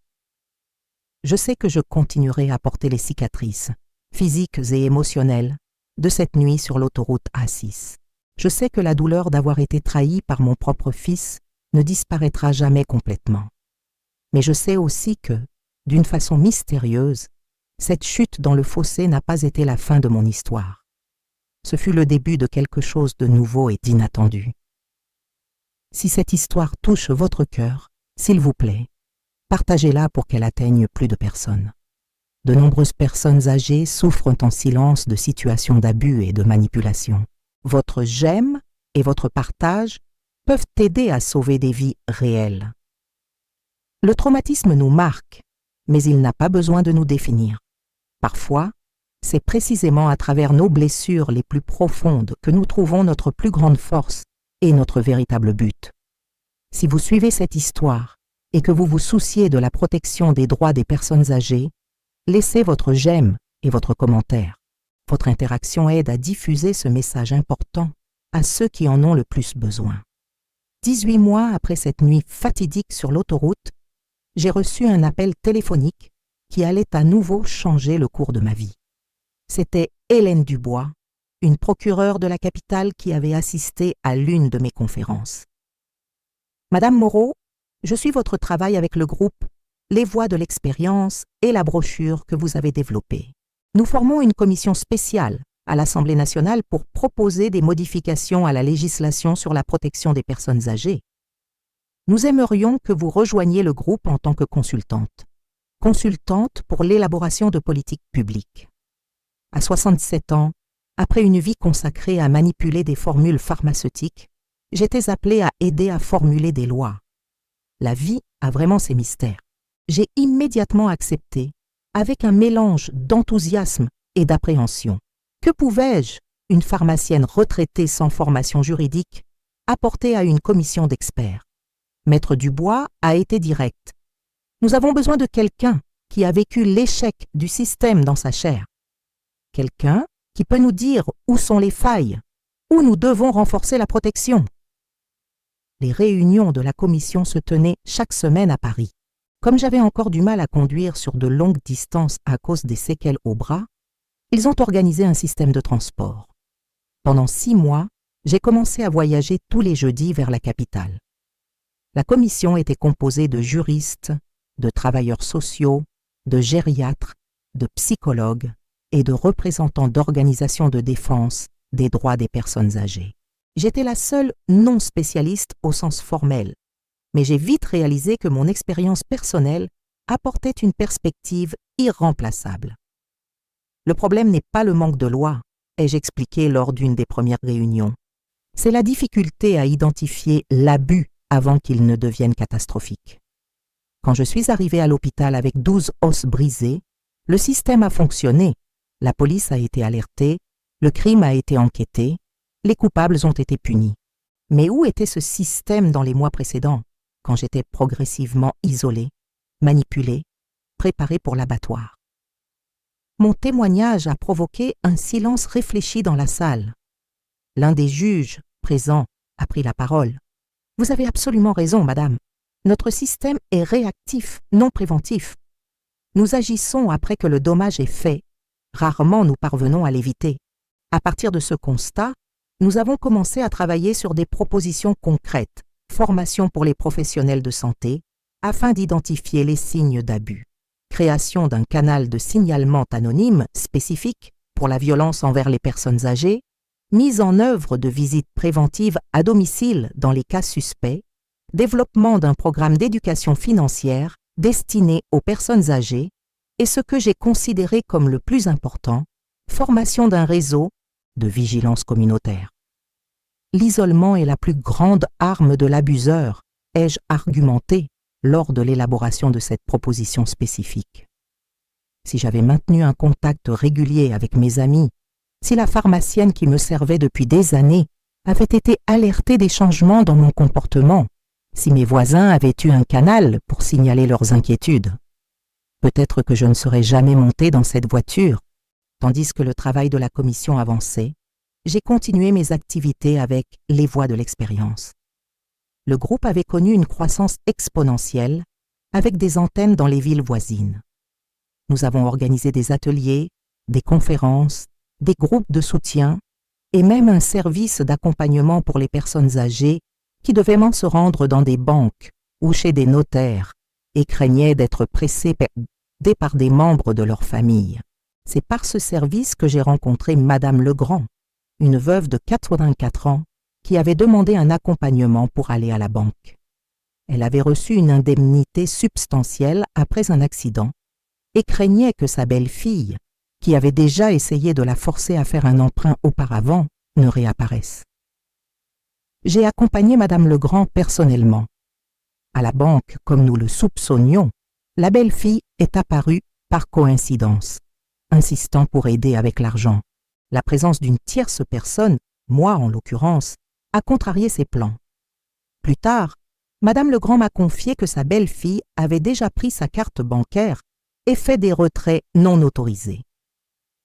Je sais que je continuerai à porter les cicatrices, physiques et émotionnelles, de cette nuit sur l'autoroute A6. Je sais que la douleur d'avoir été trahi par mon propre fils ne disparaîtra jamais complètement. Mais je sais aussi que, d'une façon mystérieuse, cette chute dans le fossé n'a pas été la fin de mon histoire. Ce fut le début de quelque chose de nouveau et d'inattendu. Si cette histoire touche votre cœur, s'il vous plaît, partagez-la pour qu'elle atteigne plus de personnes. De nombreuses personnes âgées souffrent en silence de situations d'abus et de manipulation. Votre j'aime et votre partage peuvent aider à sauver des vies réelles. Le traumatisme nous marque, mais il n'a pas besoin de nous définir. Parfois, c'est précisément à travers nos blessures les plus profondes que nous trouvons notre plus grande force et notre véritable but. Si vous suivez cette histoire et que vous vous souciez de la protection des droits des personnes âgées, laissez votre j'aime et votre commentaire. Votre interaction aide à diffuser ce message important à ceux qui en ont le plus besoin. 18 mois après cette nuit fatidique sur l'autoroute, j'ai reçu un appel téléphonique qui allait à nouveau changer le cours de ma vie. C'était Hélène Dubois, une procureure de la capitale qui avait assisté à l'une de mes conférences. Madame Moreau, je suis votre travail avec le groupe Les Voix de l'expérience et la brochure que vous avez développée. Nous formons une commission spéciale à l'Assemblée nationale pour proposer des modifications à la législation sur la protection des personnes âgées. Nous aimerions que vous rejoigniez le groupe en tant que consultante pour l'élaboration de politiques publiques. À 67 ans, après une vie consacrée à manipuler des formules pharmaceutiques, j'étais appelée à aider à formuler des lois. La vie a vraiment ses mystères. J'ai immédiatement accepté, avec un mélange d'enthousiasme et d'appréhension. Que pouvais-je, une pharmacienne retraitée sans formation juridique, apporter à une commission d'experts? Maître Dubois a été direct. Nous avons besoin de quelqu'un qui a vécu l'échec du système dans sa chair. Quelqu'un qui peut nous dire où sont les failles, où nous devons renforcer la protection. Les réunions de la commission se tenaient chaque semaine à Paris. Comme j'avais encore du mal à conduire sur de longues distances à cause des séquelles au bras, ils ont organisé un système de transport. Pendant 6 mois, j'ai commencé à voyager tous les jeudis vers la capitale. La commission était composée de juristes, de travailleurs sociaux, de gériatres, de psychologues et de représentants d'organisations de défense des droits des personnes âgées. J'étais la seule non spécialiste au sens formel, mais j'ai vite réalisé que mon expérience personnelle apportait une perspective irremplaçable. Le problème n'est pas le manque de loi, ai-je expliqué lors d'une des premières réunions. C'est la difficulté à identifier l'abus avant qu'il ne devienne catastrophique. Quand je suis arrivée à l'hôpital avec 12 os brisés, le système a fonctionné, la police a été alertée, le crime a été enquêté, les coupables ont été punis. Mais où était ce système dans les mois précédents, quand j'étais progressivement isolée, manipulée, préparée pour l'abattoir? Mon témoignage a provoqué un silence réfléchi dans la salle. L'un des juges présents a pris la parole. « Vous avez absolument raison, madame. Notre système est réactif, non préventif. Nous agissons après que le dommage est fait. Rarement nous parvenons à l'éviter. À partir de ce constat, nous avons commencé à travailler sur des propositions concrètes, formation pour les professionnels de santé, afin d'identifier les signes d'abus. Création d'un canal de signalement anonyme spécifique pour la violence envers les personnes âgées, mise en œuvre de visites préventives à domicile dans les cas suspects, développement d'un programme d'éducation financière destiné aux personnes âgées et ce que j'ai considéré comme le plus important, formation d'un réseau de vigilance communautaire. L'isolement est la plus grande arme de l'abuseur, ai-je argumenté lors de l'élaboration de cette proposition spécifique. Si j'avais maintenu un contact régulier avec mes amis, si la pharmacienne qui me servait depuis des années avait été alertée des changements dans mon comportement, si mes voisins avaient eu un canal pour signaler leurs inquiétudes, peut-être que je ne serais jamais montée dans cette voiture. Tandis que le travail de la commission avançait, j'ai continué mes activités avec les voix de l'expérience. Le groupe avait connu une croissance exponentielle avec des antennes dans les villes voisines. Nous avons organisé des ateliers, des conférences, des groupes de soutien et même un service d'accompagnement pour les personnes âgées qui devaient se rendre dans des banques ou chez des notaires et craignaient d'être pressés par des membres de leur famille. C'est par ce service que j'ai rencontré Madame Legrand, une veuve de 84 ans qui avait demandé un accompagnement pour aller à la banque. Elle avait reçu une indemnité substantielle après un accident et craignait que sa belle-fille, qui avait déjà essayé de la forcer à faire un emprunt auparavant, ne réapparaisse. J'ai accompagné Madame Legrand personnellement. À la banque, comme nous le soupçonnions, la belle-fille est apparue par coïncidence, insistant pour aider avec l'argent. La présence d'une tierce personne, moi en l'occurrence, a contrarié ses plans. Plus tard, Madame Legrand m'a confié que sa belle-fille avait déjà pris sa carte bancaire et fait des retraits non autorisés.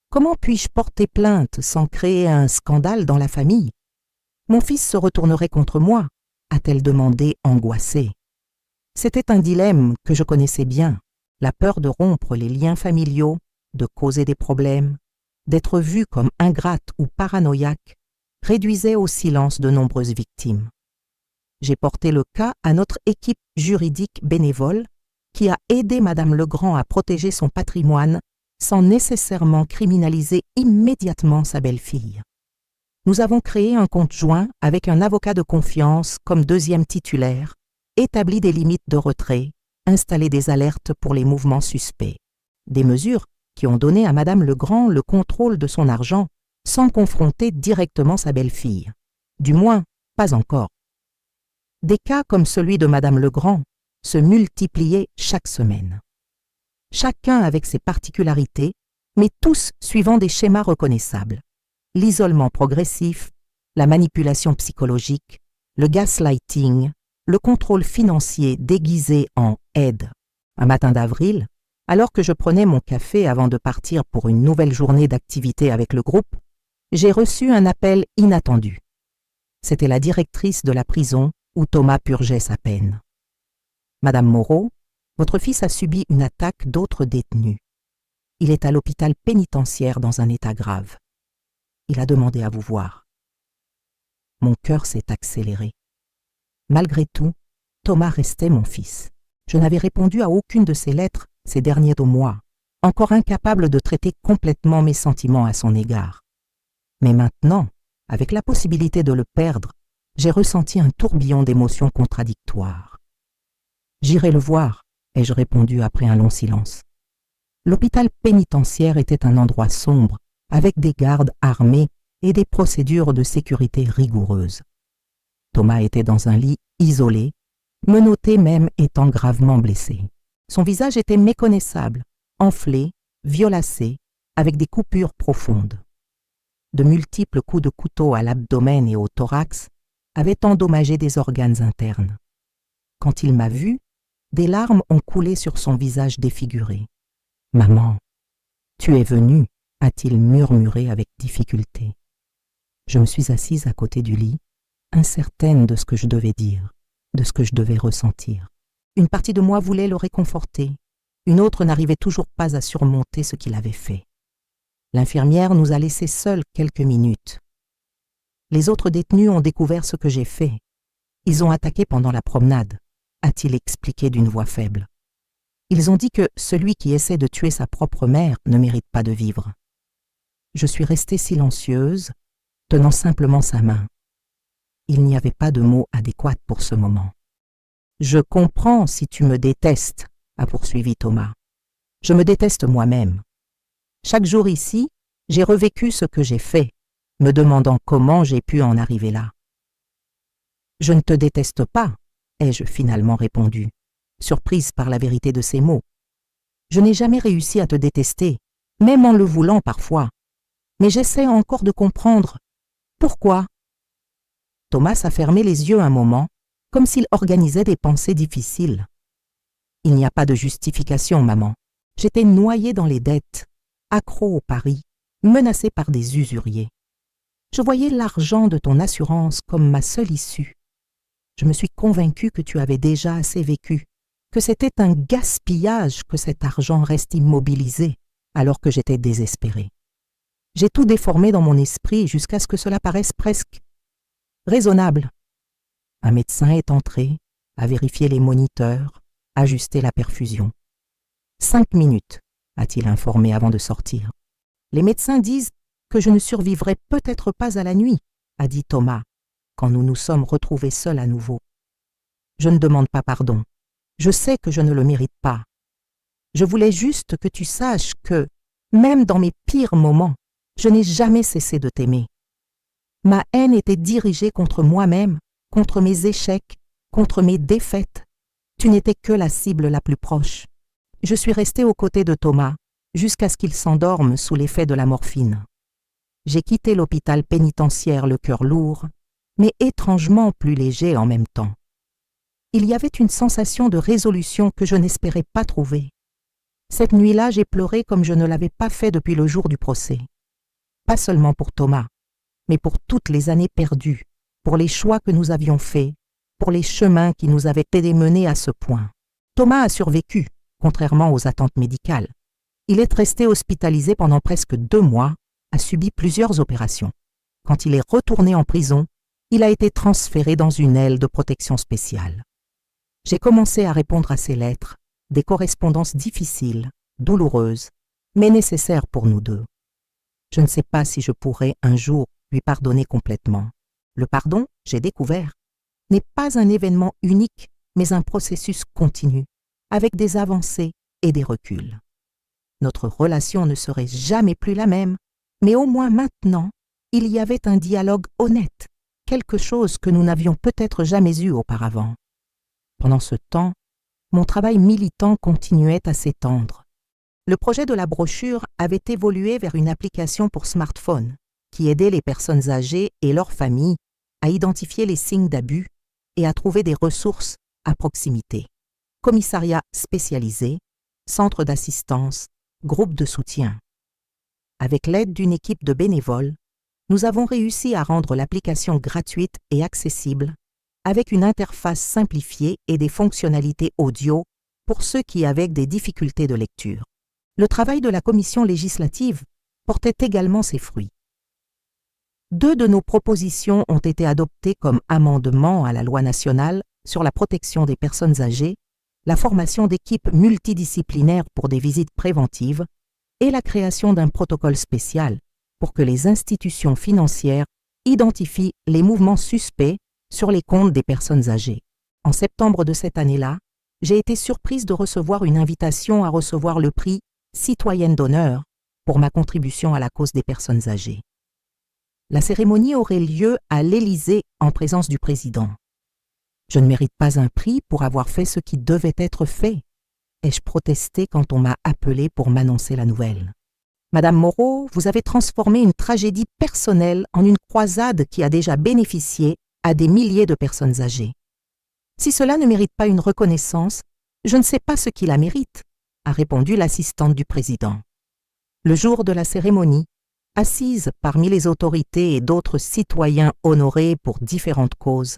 Comment puis-je porter plainte sans créer un scandale dans la famille? Mon fils se retournerait contre moi, a-t-elle demandé angoissée. C'était un dilemme que je connaissais bien, la peur de rompre les liens familiaux, de causer des problèmes, d'être vue comme ingrate ou paranoïaque, réduisait au silence de nombreuses victimes. J'ai porté le cas à notre équipe juridique bénévole qui a aidé Madame Legrand à protéger son patrimoine sans nécessairement criminaliser immédiatement sa belle-fille. Nous avons créé un compte joint avec un avocat de confiance comme deuxième titulaire, établi des limites de retrait, installé des alertes pour les mouvements suspects. Des mesures qui ont donné à Madame Legrand le contrôle de son argent sans confronter directement sa belle-fille. Du moins, pas encore. Des cas comme celui de Madame Legrand se multipliaient chaque semaine. Chacun avec ses particularités, mais tous suivant des schémas reconnaissables. L'isolement progressif, la manipulation psychologique, le gaslighting, le contrôle financier déguisé en aide. Un matin d'avril, alors que je prenais mon café avant de partir pour une nouvelle journée d'activité avec le groupe, j'ai reçu un appel inattendu. C'était la directrice de la prison où Thomas purgeait sa peine. « Madame Moreau, votre fils a subi une attaque d'autres détenus. Il est à l'hôpital pénitentiaire dans un état grave. Il a demandé à vous voir. » Mon cœur s'est accéléré. Malgré tout, Thomas restait mon fils. Je n'avais répondu à aucune de ses lettres ces derniers 2 mois, encore incapable de traiter complètement mes sentiments à son égard. Mais maintenant, avec la possibilité de le perdre, j'ai ressenti un tourbillon d'émotions contradictoires. « J'irai le voir », ai-je répondu après un long silence. L'hôpital pénitentiaire était un endroit sombre, avec des gardes armés et des procédures de sécurité rigoureuses. Thomas était dans un lit isolé, menotté même étant gravement blessé. Son visage était méconnaissable, enflé, violacé, avec des coupures profondes. De multiples coups de couteau à l'abdomen et au thorax avaient endommagé des organes internes. Quand il m'a vu, des larmes ont coulé sur son visage défiguré. « Maman, tu es venue » a-t-il murmuré avec difficulté. Je me suis assise à côté du lit, incertaine de ce que je devais dire, de ce que je devais ressentir. Une partie de moi voulait le réconforter, une autre n'arrivait toujours pas à surmonter ce qu'il avait fait. L'infirmière nous a laissés seuls quelques minutes. Les autres détenus ont découvert ce que j'ai fait. Ils ont attaqué pendant la promenade, a-t-il expliqué d'une voix faible. Ils ont dit que celui qui essaie de tuer sa propre mère ne mérite pas de vivre. Je suis restée silencieuse, tenant simplement sa main. Il n'y avait pas de mots adéquats pour ce moment. « Je comprends si tu me détestes », a poursuivi Thomas. « Je me déteste moi-même. Chaque jour ici, j'ai revécu ce que j'ai fait, me demandant comment j'ai pu en arriver là. »« Je ne te déteste pas », ai-je finalement répondu, surprise par la vérité de ces mots. « Je n'ai jamais réussi à te détester, même en le voulant parfois. Mais j'essaie encore de comprendre. Pourquoi ?» Thomas a fermé les yeux un moment, comme s'il organisait des pensées difficiles. « Il n'y a pas de justification, maman. J'étais noyée dans les dettes, accro au paris, menacée par des usuriers. Je voyais l'argent de ton assurance comme ma seule issue. Je me suis convaincue que tu avais déjà assez vécu, que c'était un gaspillage que cet argent reste immobilisé, alors que j'étais désespérée. J'ai tout déformé dans mon esprit jusqu'à ce que cela paraisse presque raisonnable. Un médecin est entré, a vérifié les moniteurs, ajusté la perfusion. 5 minutes, a-t-il informé avant de sortir. Les médecins disent que je ne survivrai peut-être pas à la nuit, a dit Thomas, quand nous nous sommes retrouvés seuls à nouveau. Je ne demande pas pardon. Je sais que je ne le mérite pas. Je voulais juste que tu saches que, même dans mes pires moments, je n'ai jamais cessé de t'aimer. Ma haine était dirigée contre moi-même, contre mes échecs, contre mes défaites. Tu n'étais que la cible la plus proche. Je suis restée aux côtés de Thomas, jusqu'à ce qu'il s'endorme sous l'effet de la morphine. J'ai quitté l'hôpital pénitentiaire le cœur lourd, mais étrangement plus léger en même temps. Il y avait une sensation de résolution que je n'espérais pas trouver. Cette nuit-là, j'ai pleuré comme je ne l'avais pas fait depuis le jour du procès. Pas seulement pour Thomas, mais pour toutes les années perdues, pour les choix que nous avions faits, pour les chemins qui nous avaient aidés menés à ce point. Thomas a survécu, contrairement aux attentes médicales. Il est resté hospitalisé pendant presque 2 mois, a subi plusieurs opérations. Quand il est retourné en prison, il a été transféré dans une aile de protection spéciale. J'ai commencé à répondre à ses lettres, des correspondances difficiles, douloureuses, mais nécessaires pour nous deux. Je ne sais pas si je pourrai un jour lui pardonner complètement. Le pardon, j'ai découvert, n'est pas un événement unique, mais un processus continu, avec des avancées et des reculs. Notre relation ne serait jamais plus la même, mais au moins maintenant, il y avait un dialogue honnête, quelque chose que nous n'avions peut-être jamais eu auparavant. Pendant ce temps, mon travail militant continuait à s'étendre. Le projet de la brochure avait évolué vers une application pour smartphone qui aidait les personnes âgées et leurs familles à identifier les signes d'abus et à trouver des ressources à proximité. Commissariat spécialisé, centre d'assistance, groupe de soutien. Avec l'aide d'une équipe de bénévoles, nous avons réussi à rendre l'application gratuite et accessible, avec une interface simplifiée et des fonctionnalités audio pour ceux qui avaient des difficultés de lecture. Le travail de la commission législative portait également ses fruits. 2 de nos propositions ont été adoptées comme amendements à la loi nationale sur la protection des personnes âgées, la formation d'équipes multidisciplinaires pour des visites préventives et la création d'un protocole spécial pour que les institutions financières identifient les mouvements suspects sur les comptes des personnes âgées. En septembre de cette année-là, j'ai été surprise de recevoir une invitation à recevoir le prix Citoyenne d'honneur pour ma contribution à la cause des personnes âgées. La cérémonie aurait lieu à l'Élysée en présence du président. Je ne mérite pas un prix pour avoir fait ce qui devait être fait, ai-je protesté quand on m'a appelé pour m'annoncer la nouvelle. Madame Moreau, vous avez transformé une tragédie personnelle en une croisade qui a déjà bénéficié à des milliers de personnes âgées. Si cela ne mérite pas une reconnaissance, je ne sais pas ce qui la mérite, a répondu l'assistante du président. Le jour de la cérémonie, assise parmi les autorités et d'autres citoyens honorés pour différentes causes,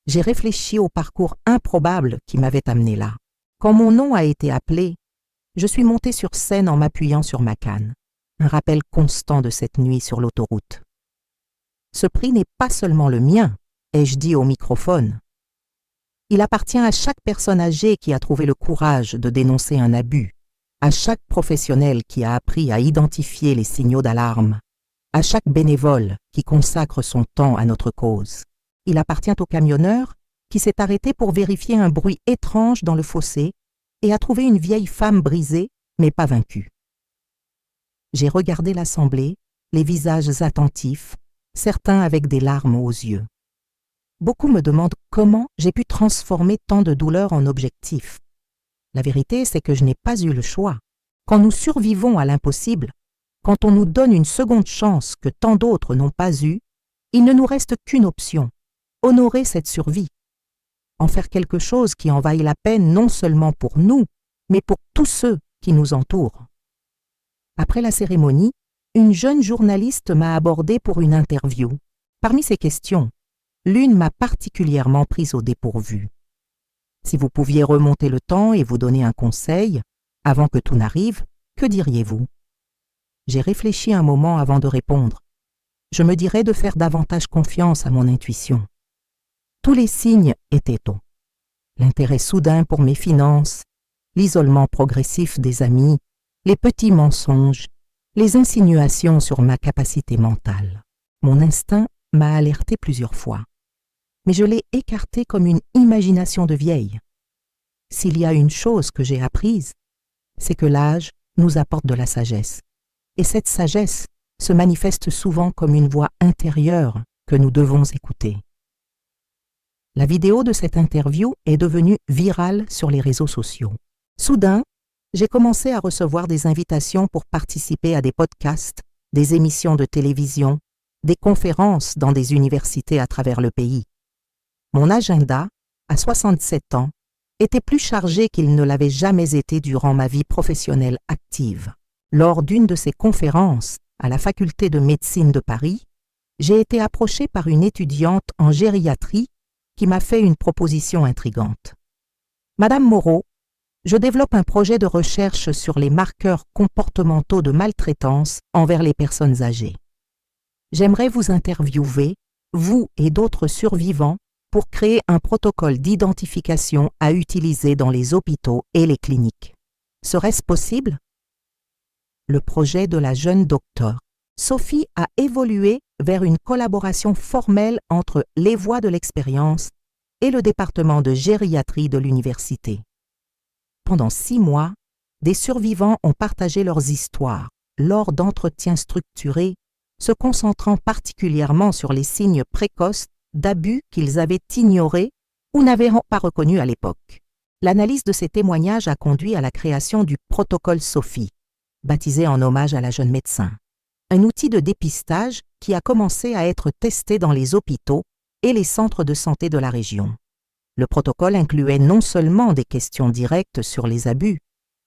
j'ai réfléchi au parcours improbable qui m'avait amené là. Quand mon nom a été appelé, je suis montée sur scène en m'appuyant sur ma canne, un rappel constant de cette nuit sur l'autoroute. Ce prix n'est pas seulement le mien, ai-je dit au microphone. Il appartient à chaque personne âgée qui a trouvé le courage de dénoncer un abus, à chaque professionnel qui a appris à identifier les signaux d'alarme, à chaque bénévole qui consacre son temps à notre cause. Il appartient au camionneur qui s'est arrêté pour vérifier un bruit étrange dans le fossé et a trouvé une vieille femme brisée, mais pas vaincue. J'ai regardé l'assemblée, les visages attentifs, certains avec des larmes aux yeux. Beaucoup me demandent comment j'ai pu transformer tant de douleur en objectif. La vérité, c'est que je n'ai pas eu le choix. Quand nous survivons à l'impossible, quand on nous donne une seconde chance que tant d'autres n'ont pas eue, il ne nous reste qu'une option, honorer cette survie. En faire quelque chose qui en vaille la peine non seulement pour nous, mais pour tous ceux qui nous entourent. Après la cérémonie, une jeune journaliste m'a abordée pour une interview. Parmi ces questions, l'une m'a particulièrement prise au dépourvu. Si vous pouviez remonter le temps et vous donner un conseil, avant que tout n'arrive, que diriez-vous? J'ai réfléchi un moment avant de répondre. Je me dirais de faire davantage confiance à mon intuition. Tous les signes étaient tôt. L'intérêt soudain pour mes finances, l'isolement progressif des amis, les petits mensonges, les insinuations sur ma capacité mentale. Mon instinct m'a alerté plusieurs fois, mais je l'ai écarté comme une imagination de vieille. S'il y a une chose que j'ai apprise, c'est que l'âge nous apporte de la sagesse, et cette sagesse se manifeste souvent comme une voix intérieure que nous devons écouter. La vidéo de cette interview est devenue virale sur les réseaux sociaux. Soudain, j'ai commencé à recevoir des invitations pour participer à des podcasts, des émissions de télévision, des conférences dans des universités à travers le pays. Mon agenda, à 67 ans, était plus chargé qu'il ne l'avait jamais été durant ma vie professionnelle active. Lors d'une de ces conférences à la faculté de médecine de Paris, j'ai été approchée par une étudiante en gériatrie qui m'a fait une proposition intrigante. « Madame Moreau, je développe un projet de recherche sur les marqueurs comportementaux de maltraitance envers les personnes âgées. J'aimerais vous interviewer, vous et d'autres survivants, pour créer un protocole d'identification à utiliser dans les hôpitaux et les cliniques. Serait-ce possible ?» Le projet de la jeune docteure, Sophie, a évolué vers une collaboration formelle entre les voix de l'expérience et le département de gériatrie de l'université. Pendant 6 mois, des survivants ont partagé leurs histoires lors d'entretiens structurés, se concentrant particulièrement sur les signes précoces d'abus qu'ils avaient ignorés ou n'avaient pas reconnus à l'époque. L'analyse de ces témoignages a conduit à la création du protocole Sophie, baptisé en hommage à la jeune médecin. Un outil de dépistage qui a commencé à être testé dans les hôpitaux et les centres de santé de la région. Le protocole incluait non seulement des questions directes sur les abus,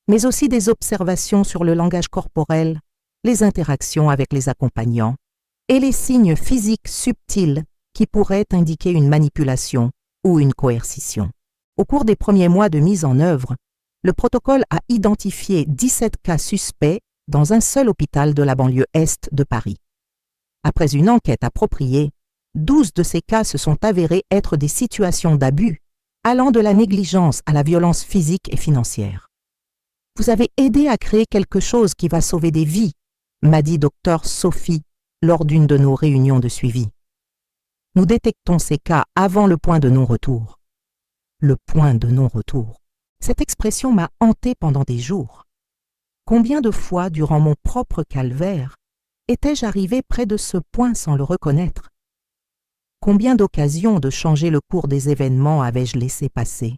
mais aussi des observations sur le langage corporel, les interactions avec les accompagnants et les signes physiques subtils qui pourraient indiquer une manipulation ou une coercition. Au cours des premiers mois de mise en œuvre, le protocole a identifié 17 cas suspects dans un seul hôpital de la banlieue est de Paris. Après une enquête appropriée, 12 de ces cas se sont avérés être des situations d'abus, allant de la négligence à la violence physique et financière. « Vous avez aidé à créer quelque chose qui va sauver des vies », m'a dit Dr Sophie lors d'une de nos réunions de suivi. Nous détectons ces cas avant le point de non-retour. Le point de non-retour. Cette expression m'a hanté pendant des jours. Combien de fois, durant mon propre calvaire, étais-je arrivé près de ce point sans le reconnaître? Combien d'occasions de changer le cours des événements avais-je laissé passer?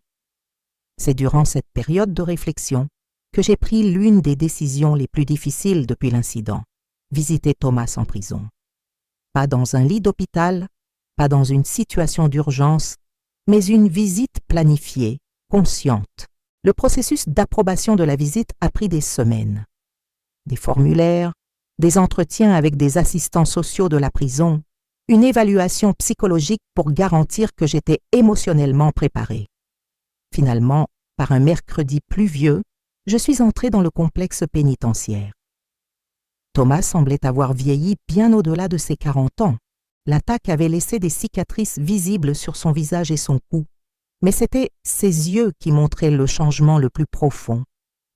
C'est durant cette période de réflexion que j'ai pris l'une des décisions les plus difficiles depuis l'incident, visiter Thomas en prison. Pas dans un lit d'hôpital, pas dans une situation d'urgence, mais une visite planifiée, consciente. Le processus d'approbation de la visite a pris des semaines. Des formulaires, des entretiens avec des assistants sociaux de la prison, une évaluation psychologique pour garantir que j'étais émotionnellement préparé. Finalement, par un mercredi pluvieux, je suis entré dans le complexe pénitentiaire. Thomas semblait avoir vieilli bien au-delà de ses 40 ans. L'attaque avait laissé des cicatrices visibles sur son visage et son cou, mais c'était ses yeux qui montraient le changement le plus profond.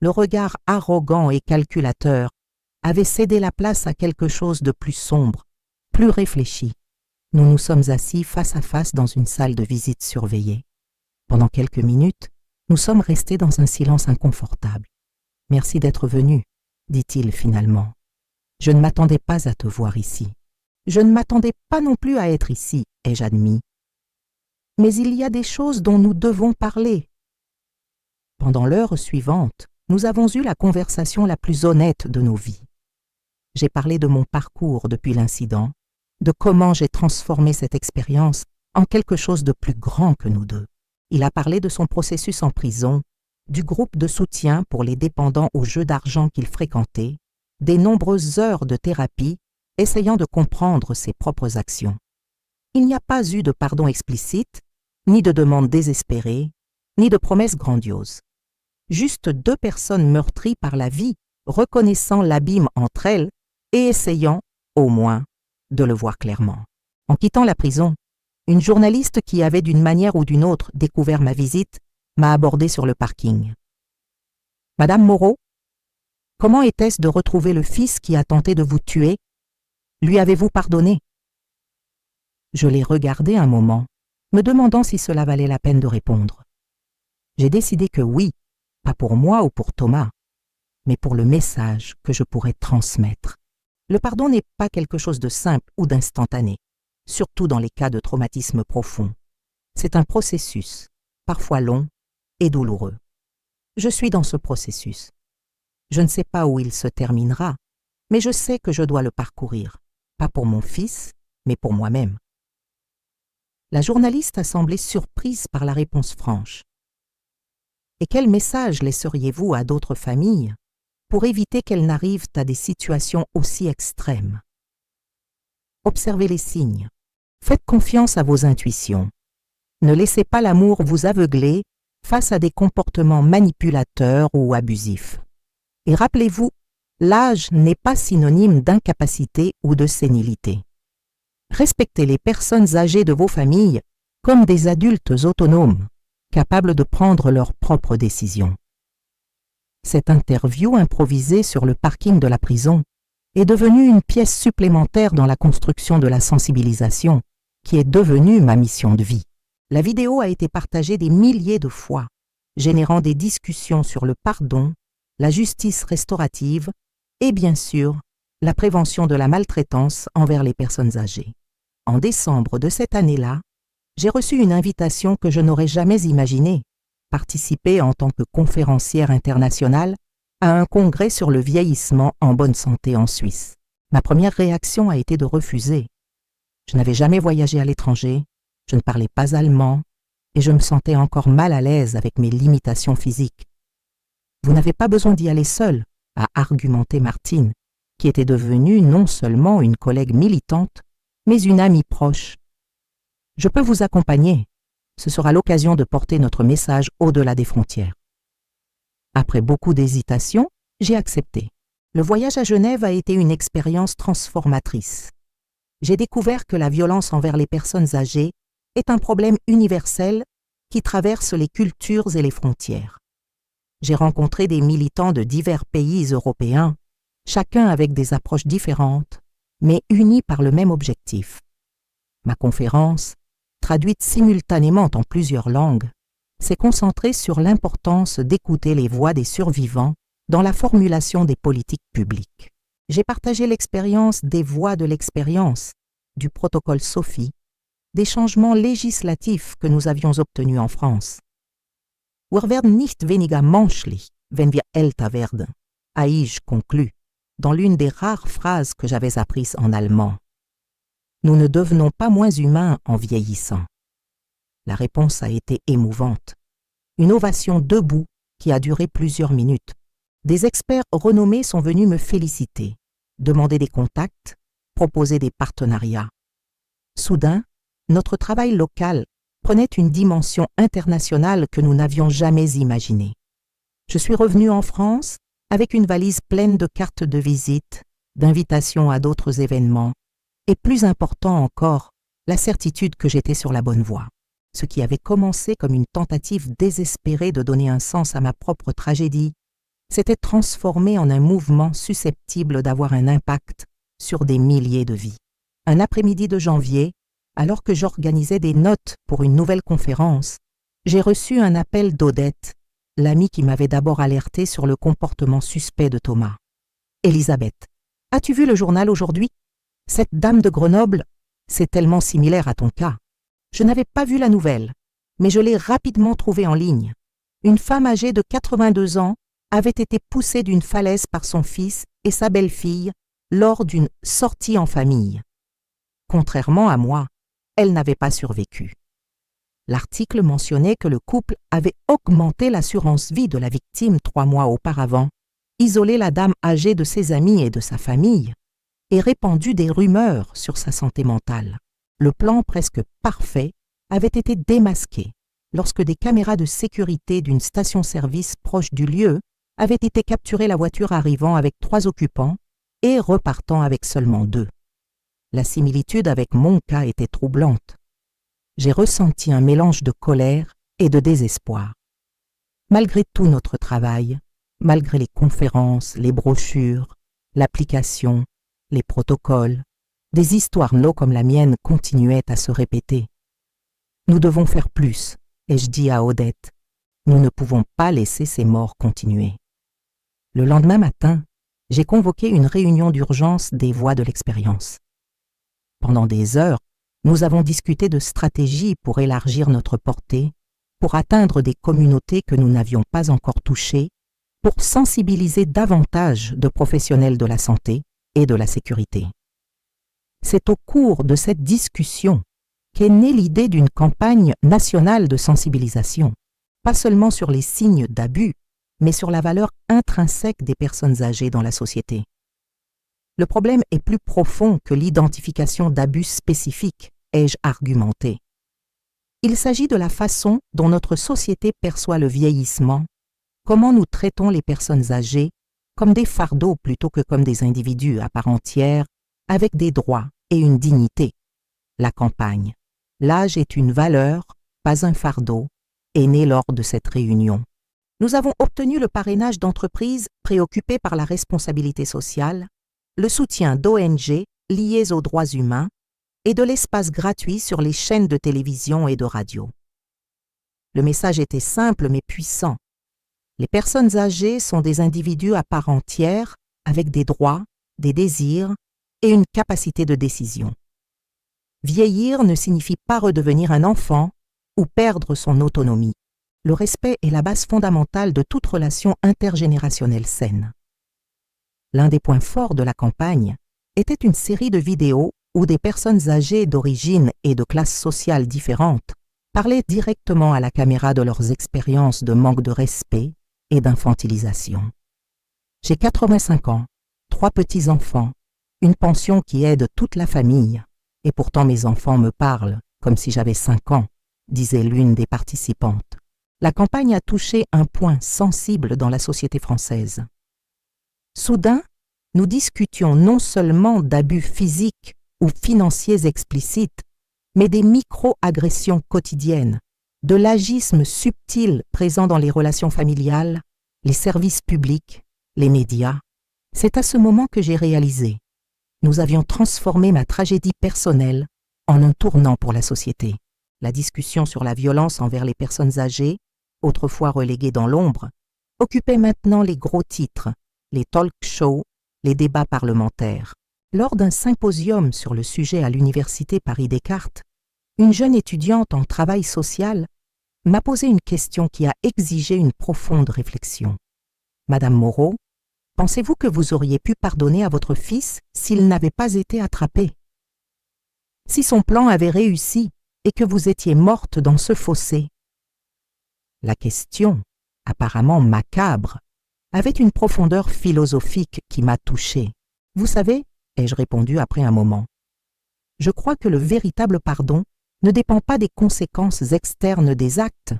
Le regard arrogant et calculateur avait cédé la place à quelque chose de plus sombre, plus réfléchi. Nous nous sommes assis face à face dans une salle de visite surveillée. Pendant quelques minutes, nous sommes restés dans un silence inconfortable. « Merci d'être venu », dit-il finalement. « Je ne m'attendais pas à te voir ici. Je ne m'attendais pas non plus à être ici, ai-je admis. Mais il y a des choses dont nous devons parler. » Pendant l'heure suivante, nous avons eu la conversation la plus honnête de nos vies. J'ai parlé de mon parcours depuis l'incident, de comment j'ai transformé cette expérience en quelque chose de plus grand que nous deux. Il a parlé de son processus en prison, du groupe de soutien pour les dépendants aux jeux d'argent qu'il fréquentait, des nombreuses heures de thérapie, essayant de comprendre ses propres actions. Il n'y a pas eu de pardon explicite, ni de demande désespérée, ni de promesses grandioses. Juste 2 personnes meurtries par la vie, reconnaissant l'abîme entre elles et essayant, au moins, de le voir clairement. En quittant la prison, une journaliste qui avait d'une manière ou d'une autre découvert ma visite m'a abordé sur le parking. « Madame Moreau, comment était-ce de retrouver le fils qui a tenté de vous tuer? Lui avez-vous pardonné ?» Je l'ai regardé un moment, me demandant si cela valait la peine de répondre. J'ai décidé que oui, pas pour moi ou pour Thomas, mais pour le message que je pourrais transmettre. Le pardon n'est pas quelque chose de simple ou d'instantané, surtout dans les cas de traumatisme profond. C'est un processus, parfois long et douloureux. Je suis dans ce processus. Je ne sais pas où il se terminera, mais je sais que je dois le parcourir, pas pour mon fils, mais pour moi-même. La journaliste a semblé surprise par la réponse franche. Et quel message laisseriez-vous à d'autres familles pour éviter qu'elles n'arrivent à des situations aussi extrêmes? Observez les signes. Faites confiance à vos intuitions. Ne laissez pas l'amour vous aveugler face à des comportements manipulateurs ou abusifs. Et rappelez-vous, l'âge n'est pas synonyme d'incapacité ou de sénilité. Respectez les personnes âgées de vos familles comme des adultes autonomes, capables de prendre leurs propres décisions. Cette interview improvisée sur le parking de la prison est devenue une pièce supplémentaire dans la construction de la sensibilisation, qui est devenue ma mission de vie. La vidéo a été partagée des milliers de fois, générant des discussions sur le pardon, la justice restaurative et bien sûr, la prévention de la maltraitance envers les personnes âgées. En décembre de cette année-là, j'ai reçu une invitation que je n'aurais jamais imaginée, participer en tant que conférencière internationale à un congrès sur le vieillissement en bonne santé en Suisse. Ma première réaction a été de refuser. Je n'avais jamais voyagé à l'étranger, Je ne parlais pas allemand et je me sentais encore mal à l'aise avec mes limitations physiques. Vous n'avez pas besoin d'y aller seul, a argumenté Martine, qui était devenue non seulement une collègue militante, mais une amie proche. Je peux vous accompagner. Ce sera l'occasion de porter notre message au-delà des frontières. Après beaucoup d'hésitation, j'ai accepté. Le voyage à Genève a été une expérience transformatrice. J'ai découvert que la violence envers les personnes âgées est un problème universel qui traverse les cultures et les frontières. J'ai rencontré des militants de divers pays européens, chacun avec des approches différentes, mais unis par le même objectif. Ma conférence, traduite simultanément en plusieurs langues, s'est concentrée sur l'importance d'écouter les voix des survivants dans la formulation des politiques publiques. J'ai partagé l'expérience des voix de l'expérience, du protocole Sophie, des changements législatifs que nous avions obtenus en France. Wir werden nicht weniger menschlich, wenn wir älter werden, ai-je conclu, dans l'une des rares phrases que j'avais apprises en allemand. Nous ne devenons pas moins humains en vieillissant. La réponse a été émouvante. Une ovation debout qui a duré plusieurs minutes. Des experts renommés sont venus me féliciter, demander des contacts, proposer des partenariats. Soudain, notre travail local prenait une dimension internationale que nous n'avions jamais imaginée. Je suis revenu en France avec une valise pleine de cartes de visite, d'invitations à d'autres événements, et plus important encore, la certitude que j'étais sur la bonne voie. Ce qui avait commencé comme une tentative désespérée de donner un sens à ma propre tragédie, s'était transformé en un mouvement susceptible d'avoir un impact sur des milliers de vies. Un après-midi de janvier, alors que j'organisais des notes pour une nouvelle conférence, j'ai reçu un appel d'Odette, l'amie qui m'avait d'abord alerté sur le comportement suspect de Thomas. « Elisabeth, as-tu vu le journal aujourd'hui ? Cette dame de Grenoble, c'est tellement similaire à ton cas. Je n'avais pas vu la nouvelle, mais je l'ai rapidement trouvée en ligne. Une femme âgée de 82 ans avait été poussée d'une falaise par son fils et sa belle-fille lors d'une sortie en famille. Contrairement à moi, elle n'avait pas survécu. L'article mentionnait que le couple avait augmenté l'assurance vie de la victime 3 mois auparavant, isolé la dame âgée de ses amis et de sa famille, et répandu des rumeurs sur sa santé mentale. Le plan presque parfait avait été démasqué lorsque des caméras de sécurité d'une station-service proche du lieu avaient été capturées la voiture arrivant avec 3 occupants et repartant avec seulement 2. La similitude avec mon cas était troublante. J'ai ressenti un mélange de colère et de désespoir. Malgré tout notre travail, malgré les conférences, les brochures, l'application, les protocoles, des histoires low comme la mienne continuaient à se répéter. Nous devons faire plus, ai-je dit à Odette. Nous ne pouvons pas laisser ces morts continuer. Le lendemain matin, j'ai convoqué une réunion d'urgence des voix de l'expérience. Pendant des heures, nous avons discuté de stratégies pour élargir notre portée, pour atteindre des communautés que nous n'avions pas encore touchées, pour sensibiliser davantage de professionnels de la santé et de la sécurité. C'est au cours de cette discussion qu'est née l'idée d'une campagne nationale de sensibilisation, pas seulement sur les signes d'abus, mais sur la valeur intrinsèque des personnes âgées dans la société. Le problème est plus profond que l'identification d'abus spécifiques, ai-je argumenté. Il s'agit de la façon dont notre société perçoit le vieillissement, comment nous traitons les personnes âgées comme des fardeaux plutôt que comme des individus à part entière, avec des droits et une dignité. La campagne « L'âge est une valeur, pas un fardeau » est née lors de cette réunion. Nous avons obtenu le parrainage d'entreprises préoccupées par la responsabilité sociale, le soutien d'ONG liées aux droits humains et de l'espace gratuit sur les chaînes de télévision et de radio. Le message était simple mais puissant. Les personnes âgées sont des individus à part entière avec des droits, des désirs et une capacité de décision. Vieillir ne signifie pas redevenir un enfant ou perdre son autonomie. Le respect est la base fondamentale de toute relation intergénérationnelle saine. L'un des points forts de la campagne était une série de vidéos où des personnes âgées d'origine et de classes sociales différentes parlaient directement à la caméra de leurs expériences de manque de respect et d'infantilisation. J'ai 85 ans, 3 petits-enfants, une pension qui aide toute la famille, et pourtant mes enfants me parlent comme si j'avais 5 ans, disait l'une des participantes. La campagne a touché un point sensible dans la société française. Soudain, nous discutions non seulement d'abus physiques ou financiers explicites, mais des micro-agressions quotidiennes, de l'agisme subtil présent dans les relations familiales, les services publics, les médias. C'est à ce moment que j'ai réalisé. Nous avions transformé ma tragédie personnelle en un tournant pour la société. La discussion sur la violence envers les personnes âgées, autrefois reléguée dans l'ombre, occupait maintenant les gros titres, les talk-shows, les débats parlementaires. Lors d'un symposium sur le sujet à l'université Paris-Descartes, une jeune étudiante en travail social m'a posé une question qui a exigé une profonde réflexion. « Madame Moreau, pensez-vous que vous auriez pu pardonner à votre fils s'il n'avait pas été attrapé? Si son plan avait réussi et que vous étiez morte dans ce fossé ?» La question, apparemment macabre, avait une profondeur philosophique qui m'a touchée. « Vous savez, » ai-je répondu après un moment, « je crois que le véritable pardon ne dépend pas des conséquences externes des actes,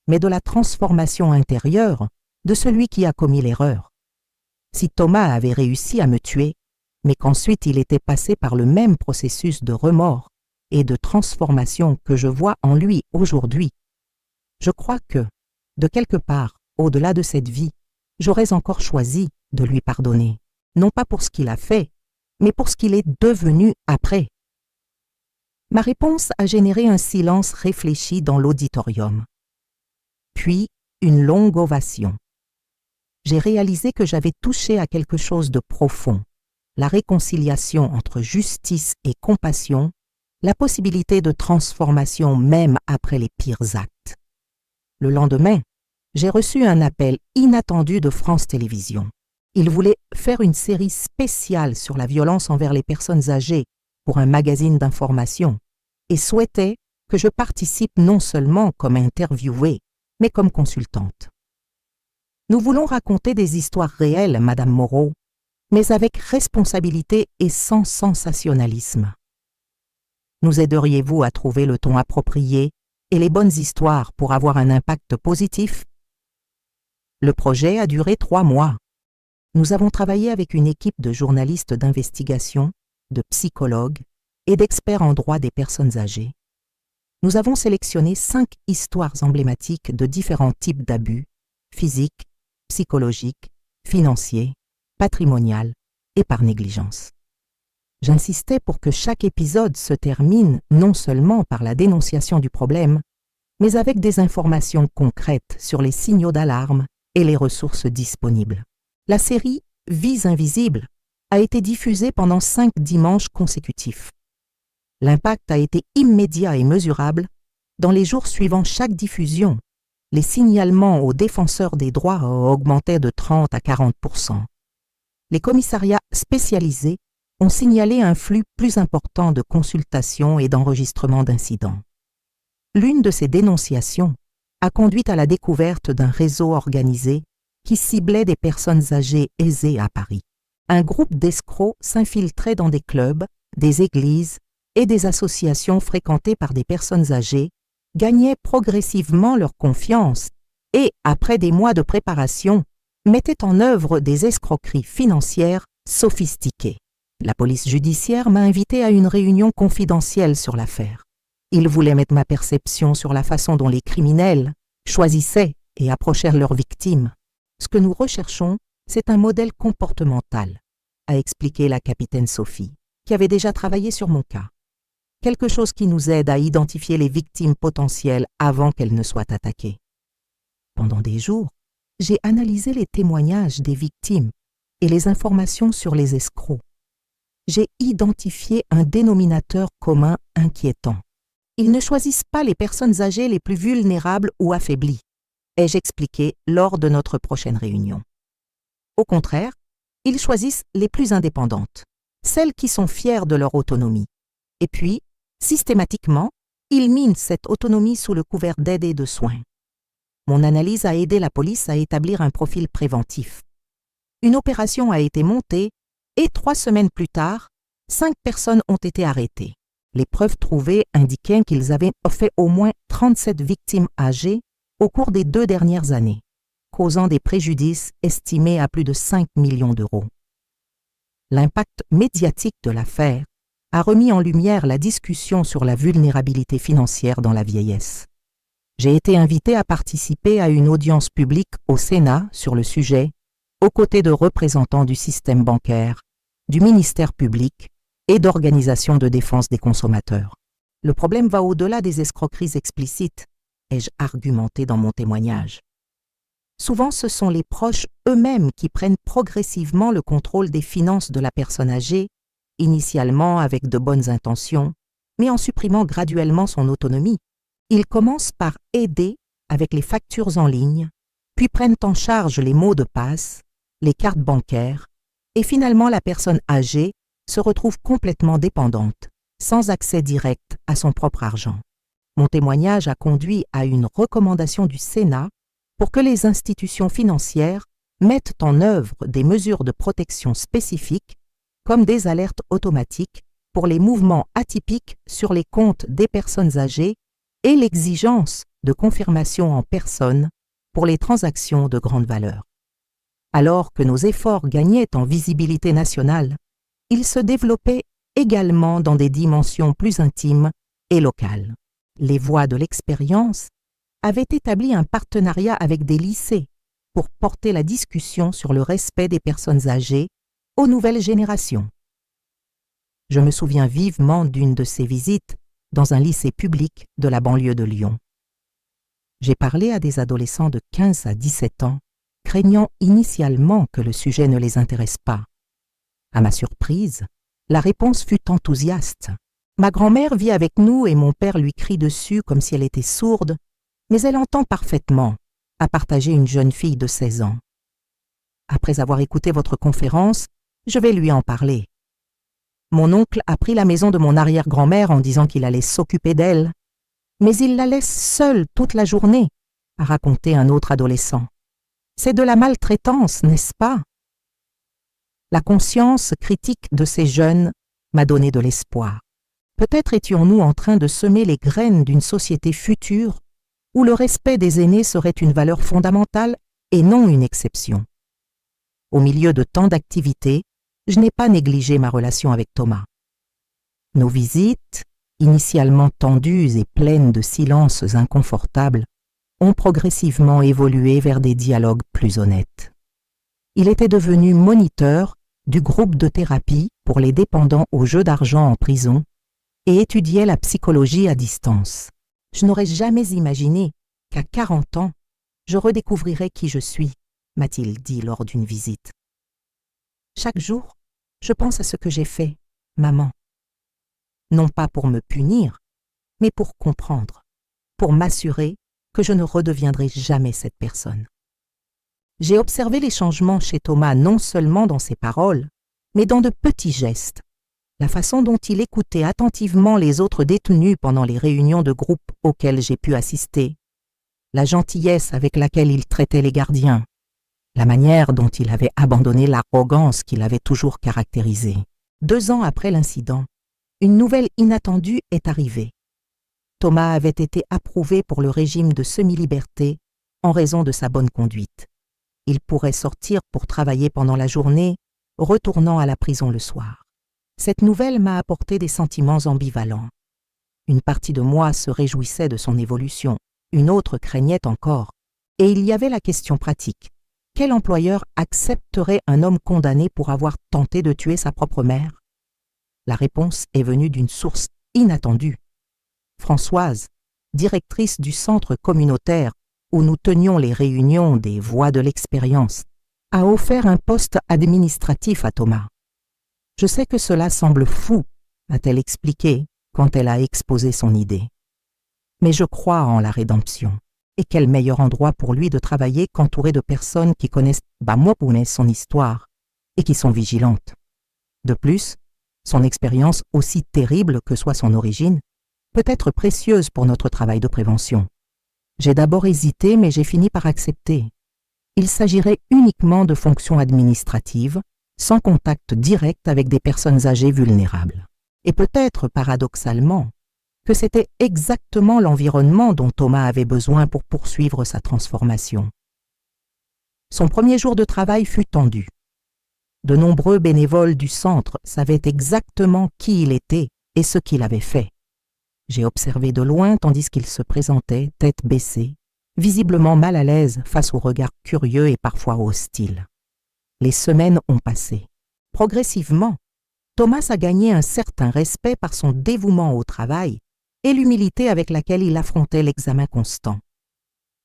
mais de la transformation intérieure de celui qui a commis l'erreur. Si Thomas avait réussi à me tuer, mais qu'ensuite il était passé par le même processus de remords et de transformation que je vois en lui aujourd'hui, je crois que, de quelque part, au-delà de cette vie, j'aurais encore choisi de lui pardonner, non pas pour ce qu'il a fait, mais pour ce qu'il est devenu après. » Ma réponse a généré un silence réfléchi dans l'auditorium. Puis, une longue ovation. J'ai réalisé que j'avais touché à quelque chose de profond, la réconciliation entre justice et compassion, la possibilité de transformation même après les pires actes. Le lendemain, j'ai reçu un appel inattendu de France Télévisions. Ils voulaient faire une série spéciale sur la violence envers les personnes âgées pour un magazine d'information et souhaitaient que je participe non seulement comme interviewée, mais comme consultante. « Nous voulons raconter des histoires réelles, Madame Moreau, mais avec responsabilité et sans sensationnalisme. Nous aideriez-vous à trouver le ton approprié et les bonnes histoires pour avoir un impact positif? » Le projet a duré 3 mois. Nous avons travaillé avec une équipe de journalistes d'investigation, de psychologues et d'experts en droit des personnes âgées. Nous avons sélectionné 5 histoires emblématiques de différents types d'abus, physiques, psychologiques, financiers, patrimonial et par négligence. J'insistais pour que chaque épisode se termine non seulement par la dénonciation du problème, mais avec des informations concrètes sur les signaux d'alarme et les ressources disponibles. La série « Vies invisibles » a été diffusée pendant 5 dimanches consécutifs. L'impact a été immédiat et mesurable. Dans les jours suivant chaque diffusion, les signalements aux défenseurs des droits augmentaient de 30 à 40%. Les commissariats spécialisés ont signalé un flux plus important de consultations et d'enregistrements d'incidents. L'une de ces dénonciations a conduit à la découverte d'un réseau organisé qui ciblait des personnes âgées aisées à Paris. Un groupe d'escrocs s'infiltrait dans des clubs, des églises et des associations fréquentées par des personnes âgées, gagnait progressivement leur confiance et, après des mois de préparation, mettait en œuvre des escroqueries financières sophistiquées. La police judiciaire m'a invité à une réunion confidentielle sur l'affaire. Ils voulaient mettre ma perception sur la façon dont les criminels choisissaient et approchèrent leurs victimes. Ce que nous recherchons, c'est un modèle comportemental, a expliqué la capitaine Sophie, qui avait déjà travaillé sur mon cas. Quelque chose qui nous aide à identifier les victimes potentielles avant qu'elles ne soient attaquées. Pendant des jours, j'ai analysé les témoignages des victimes et les informations sur les escrocs. J'ai identifié un dénominateur commun inquiétant. Ils ne choisissent pas les personnes âgées les plus vulnérables ou affaiblies, ai-je expliqué lors de notre prochaine réunion. Au contraire, ils choisissent les plus indépendantes, celles qui sont fières de leur autonomie, Et puis, systématiquement, il mine cette autonomie sous le couvert d'aide et de soins. Mon analyse a aidé la police à établir un profil préventif. Une opération a été montée et 3 semaines plus tard, 5 personnes ont été arrêtées. Les preuves trouvées indiquaient qu'ils avaient fait au moins 37 victimes âgées au cours des 2 dernières années, causant des préjudices estimés à plus de 5 millions d'euros. L'impact médiatique de l'affaire a remis en lumière la discussion sur la vulnérabilité financière dans la vieillesse. J'ai été invité à participer à une audience publique au Sénat sur le sujet, aux côtés de représentants du système bancaire, du ministère public et d'organisations de défense des consommateurs. Le problème va au-delà des escroqueries explicites, ai-je argumenté dans mon témoignage. Souvent, ce sont les proches eux-mêmes qui prennent progressivement le contrôle des finances de la personne âgée, initialement avec de bonnes intentions, mais en supprimant graduellement son autonomie. Ils commencent par aider avec les factures en ligne, puis prennent en charge les mots de passe, les cartes bancaires, et finalement la personne âgée se retrouve complètement dépendante, sans accès direct à son propre argent. Mon témoignage a conduit à une recommandation du Sénat pour que les institutions financières mettent en œuvre des mesures de protection spécifiques, comme des alertes automatiques pour les mouvements atypiques sur les comptes des personnes âgées et l'exigence de confirmation en personne pour les transactions de grande valeur. Alors que nos efforts gagnaient en visibilité nationale, ils se développaient également dans des dimensions plus intimes et locales. Les voix de l'expérience avaient établi un partenariat avec des lycées pour porter la discussion sur le respect des personnes âgées aux nouvelles générations. Je me souviens vivement d'une de ces visites dans un lycée public de la banlieue de Lyon. J'ai parlé à des adolescents de 15 à 17 ans, craignant initialement que le sujet ne les intéresse pas. À ma surprise, la réponse fut enthousiaste. Ma grand-mère vit avec nous et mon père lui crie dessus comme si elle était sourde, mais elle entend parfaitement, a partagé une jeune fille de 16 ans. Après avoir écouté votre conférence, je vais lui en parler. Mon oncle a pris la maison de mon arrière-grand-mère en disant qu'il allait s'occuper d'elle, mais il la laisse seule toute la journée, a raconté un autre adolescent. C'est de la maltraitance, n'est-ce pas? La conscience critique de ces jeunes m'a donné de l'espoir. Peut-être étions-nous en train de semer les graines d'une société future où le respect des aînés serait une valeur fondamentale et non une exception. Au milieu de tant d'activités, je n'ai pas négligé ma relation avec Thomas. Nos visites, initialement tendues et pleines de silences inconfortables, ont progressivement évolué vers des dialogues plus honnêtes. Il était devenu moniteur du groupe de thérapie pour les dépendants aux jeux d'argent en prison et étudiait la psychologie à distance. Je n'aurais jamais imaginé qu'à 40 ans, je redécouvrirais qui je suis, m'a-t-il dit lors d'une visite. Chaque jour, je pense à ce que j'ai fait, maman. Non pas pour me punir, mais pour comprendre, pour m'assurer que je ne redeviendrai jamais cette personne. J'ai observé les changements chez Thomas non seulement dans ses paroles, mais dans de petits gestes. La façon dont il écoutait attentivement les autres détenus pendant les réunions de groupe auxquelles j'ai pu assister, la gentillesse avec laquelle il traitait les gardiens, la manière dont il avait abandonné l'arrogance qui l'avait toujours caractérisé. 2 ans après l'incident, une nouvelle inattendue est arrivée. Thomas avait été approuvé pour le régime de semi-liberté en raison de sa bonne conduite. Il pourrait sortir pour travailler pendant la journée, retournant à la prison le soir. Cette nouvelle m'a apporté des sentiments ambivalents. Une partie de moi se réjouissait de son évolution, une autre craignait encore. Et il y avait la question pratique. Quel employeur accepterait un homme condamné pour avoir tenté de tuer sa propre mère? La réponse est venue d'une source inattendue. Françoise, directrice du centre communautaire où nous tenions les réunions des voix de l'expérience, a offert un poste administratif à Thomas. Je sais que cela semble fou, a-t-elle expliqué quand elle a exposé son idée. Mais je crois en la rédemption. Et quel meilleur endroit pour lui de travailler qu'entouré de personnes qui connaissent son histoire et qui sont vigilantes. De plus, Son expérience, aussi terrible que soit son origine, peut être précieuse pour notre travail de prévention. J'ai d'abord hésité, mais j'ai fini par accepter. Il s'agirait uniquement de fonctions administratives, sans contact direct avec des personnes âgées vulnérables. Et peut-être, paradoxalement, que c'était exactement l'environnement dont Thomas avait besoin pour poursuivre sa transformation. Son premier jour de travail fut tendu. De nombreux bénévoles du centre savaient exactement qui il était et ce qu'il avait fait. J'ai observé de loin tandis qu'il se présentait, tête baissée, visiblement mal à l'aise face aux regards curieux et parfois hostiles. Les semaines ont passé. Progressivement, Thomas a gagné un certain respect par son dévouement au travail et l'humilité avec laquelle il affrontait l'examen constant.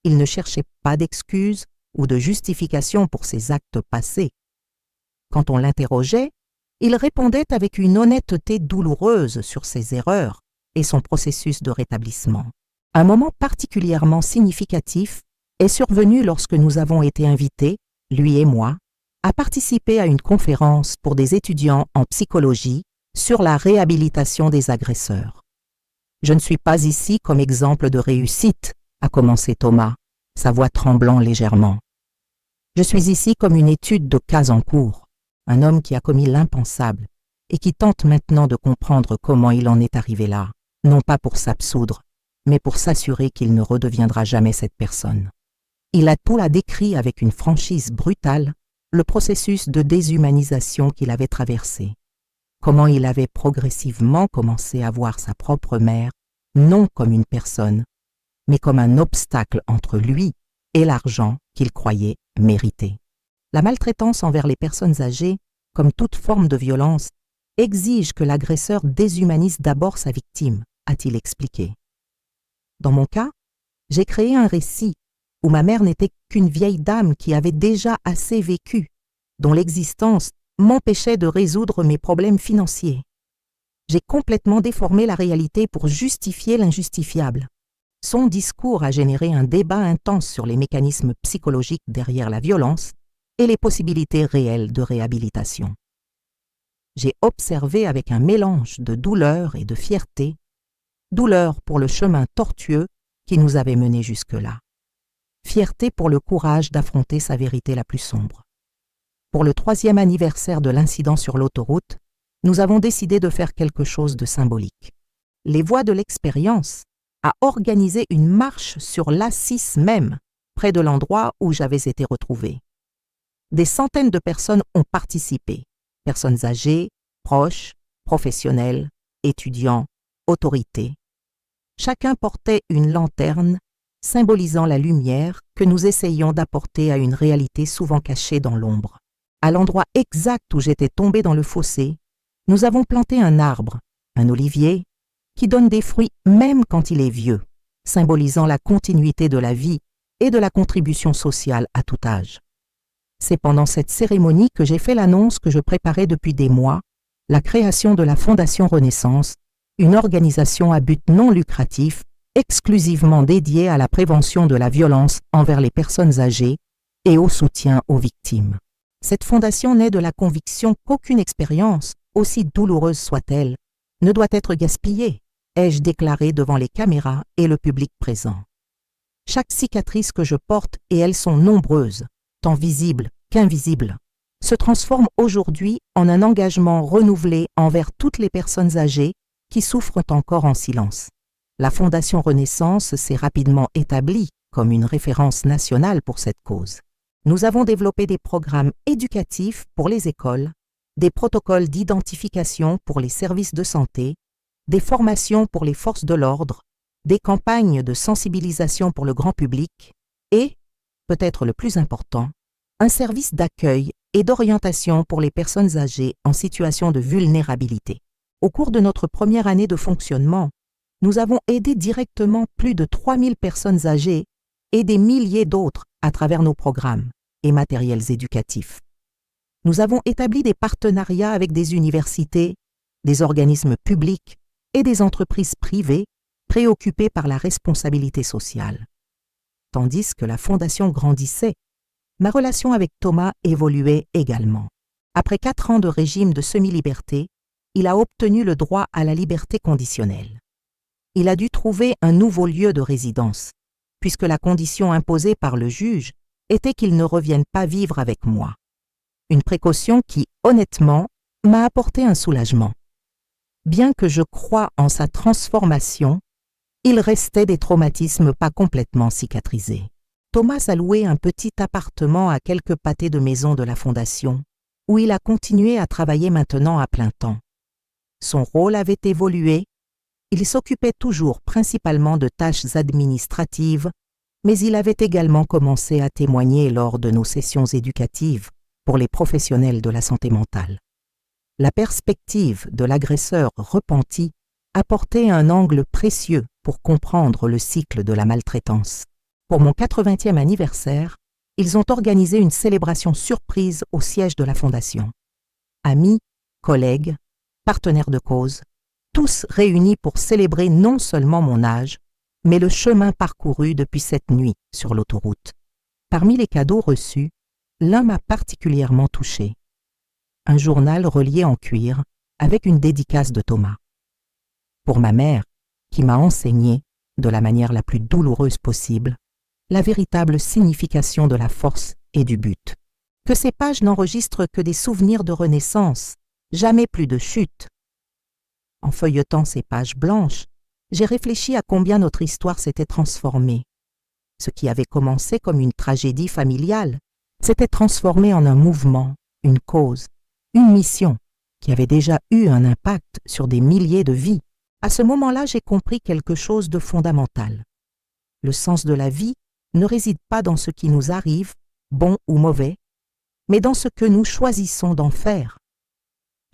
Il ne cherchait pas d'excuses ou de justifications pour ses actes passés. Quand on l'interrogeait, il répondait avec une honnêteté douloureuse sur ses erreurs et son processus de rétablissement. Un moment particulièrement significatif est survenu lorsque nous avons été invités, lui et moi, à participer à une conférence pour des étudiants en psychologie sur la réhabilitation des agresseurs. Je ne suis pas ici comme exemple de réussite, a commencé Thomas, sa voix tremblant légèrement. Je suis ici comme une étude de cas en cours, un homme qui a commis l'impensable et qui tente maintenant de comprendre comment il en est arrivé là, non pas pour s'absoudre, mais pour s'assurer qu'il ne redeviendra jamais cette personne. Il a tout décrit avec une franchise brutale le processus de déshumanisation qu'il avait traversé, comment il avait progressivement commencé à voir sa propre mère, non comme une personne, mais comme un obstacle entre lui et l'argent qu'il croyait mériter. La maltraitance envers les personnes âgées, comme toute forme de violence, exige que l'agresseur déshumanise d'abord sa victime, a-t-il expliqué. Dans mon cas, j'ai créé un récit où ma mère n'était qu'une vieille dame qui avait déjà assez vécu, dont l'existence m'empêchait de résoudre mes problèmes financiers. J'ai complètement déformé la réalité pour justifier l'injustifiable. Son discours a généré un débat intense sur les mécanismes psychologiques derrière la violence et les possibilités réelles de réhabilitation. J'ai observé avec un mélange de douleur et de fierté, douleur pour le chemin tortueux qui nous avait menés jusque-là, fierté pour le courage d'affronter sa vérité la plus sombre. Pour le 3e anniversaire de l'incident sur l'autoroute, nous avons décidé de faire quelque chose de symbolique. Les Voix de l'expérience a organisé une marche sur l'A6 même, près de l'endroit où j'avais été retrouvé. Des centaines de personnes ont participé, personnes âgées, proches, professionnels, étudiants, autorités. Chacun portait une lanterne symbolisant la lumière que nous essayions d'apporter à une réalité souvent cachée dans l'ombre. À l'endroit exact où j'étais tombé dans le fossé, nous avons planté un arbre, un olivier, qui donne des fruits même quand il est vieux, symbolisant la continuité de la vie et de la contribution sociale à tout âge. C'est pendant cette cérémonie que j'ai fait l'annonce que je préparais depuis des mois, la création de la Fondation Renaissance, une organisation à but non lucratif exclusivement dédiée à la prévention de la violence envers les personnes âgées et au soutien aux victimes. Cette fondation naît de la conviction qu'aucune expérience, aussi douloureuse soit-elle, ne doit être gaspillée, ai-je déclaré devant les caméras et le public présent. Chaque cicatrice que je porte, et elles sont nombreuses, tant visibles qu'invisibles, se transforme aujourd'hui en un engagement renouvelé envers toutes les personnes âgées qui souffrent encore en silence. La Fondation Renaissance s'est rapidement établie comme une référence nationale pour cette cause. Nous avons développé des programmes éducatifs pour les écoles, des protocoles d'identification pour les services de santé, des formations pour les forces de l'ordre, des campagnes de sensibilisation pour le grand public et, peut-être le plus important, un service d'accueil et d'orientation pour les personnes âgées en situation de vulnérabilité. Au cours de notre première année de fonctionnement, nous avons aidé directement plus de 3000 personnes âgées et des milliers d'autres à travers nos programmes et matériels éducatifs. Nous avons établi des partenariats avec des universités, des organismes publics et des entreprises privées préoccupées par la responsabilité sociale. Tandis que la Fondation grandissait, ma relation avec Thomas évoluait également. Après 4 ans de régime de semi-liberté, il a obtenu le droit à la liberté conditionnelle. Il a dû trouver un nouveau lieu de résidence, puisque la condition imposée par le juge était qu'il ne revienne pas vivre avec moi. Une précaution qui, honnêtement, m'a apporté un soulagement. Bien que je croie en sa transformation, il restait des traumatismes pas complètement cicatrisés. Thomas a loué un petit appartement à quelques pâtés de maison de la Fondation, où il a continué à travailler maintenant à plein temps. Son rôle avait évolué, il s'occupait toujours principalement de tâches administratives, mais il avait également commencé à témoigner lors de nos sessions éducatives pour les professionnels de la santé mentale. La perspective de l'agresseur repenti apportait un angle précieux pour comprendre le cycle de la maltraitance. Pour mon 80e anniversaire, ils ont organisé une célébration surprise au siège de la Fondation. Amis, collègues, partenaires de cause, tous réunis pour célébrer non seulement mon âge, mais le chemin parcouru depuis cette nuit sur l'autoroute. Parmi les cadeaux reçus, l'un m'a particulièrement touché. Un journal relié en cuir avec une dédicace de Thomas. Pour ma mère, qui m'a enseigné, de la manière la plus douloureuse possible, la véritable signification de la force et du but. Que ces pages n'enregistrent que des souvenirs de renaissance, jamais plus de chute. En feuilletant ces pages blanches, j'ai réfléchi à combien notre histoire s'était transformée. Ce qui avait commencé comme une tragédie familiale s'était transformé en un mouvement, une cause, une mission qui avait déjà eu un impact sur des milliers de vies. À ce moment-là, j'ai compris quelque chose de fondamental. Le sens de la vie ne réside pas dans ce qui nous arrive, bon ou mauvais, mais dans ce que nous choisissons d'en faire.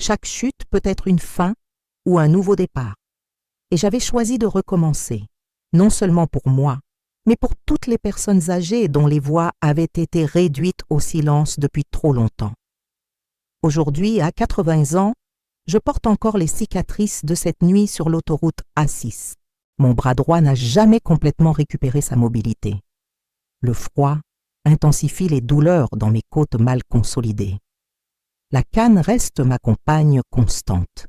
Chaque chute peut être une fin ou un nouveau départ. Et j'avais choisi de recommencer, non seulement pour moi, mais pour toutes les personnes âgées dont les voix avaient été réduites au silence depuis trop longtemps. Aujourd'hui, à 80 ans, je porte encore les cicatrices de cette nuit sur l'autoroute A6. Mon bras droit n'a jamais complètement récupéré sa mobilité. Le froid intensifie les douleurs dans mes côtes mal consolidées. La canne reste ma compagne constante.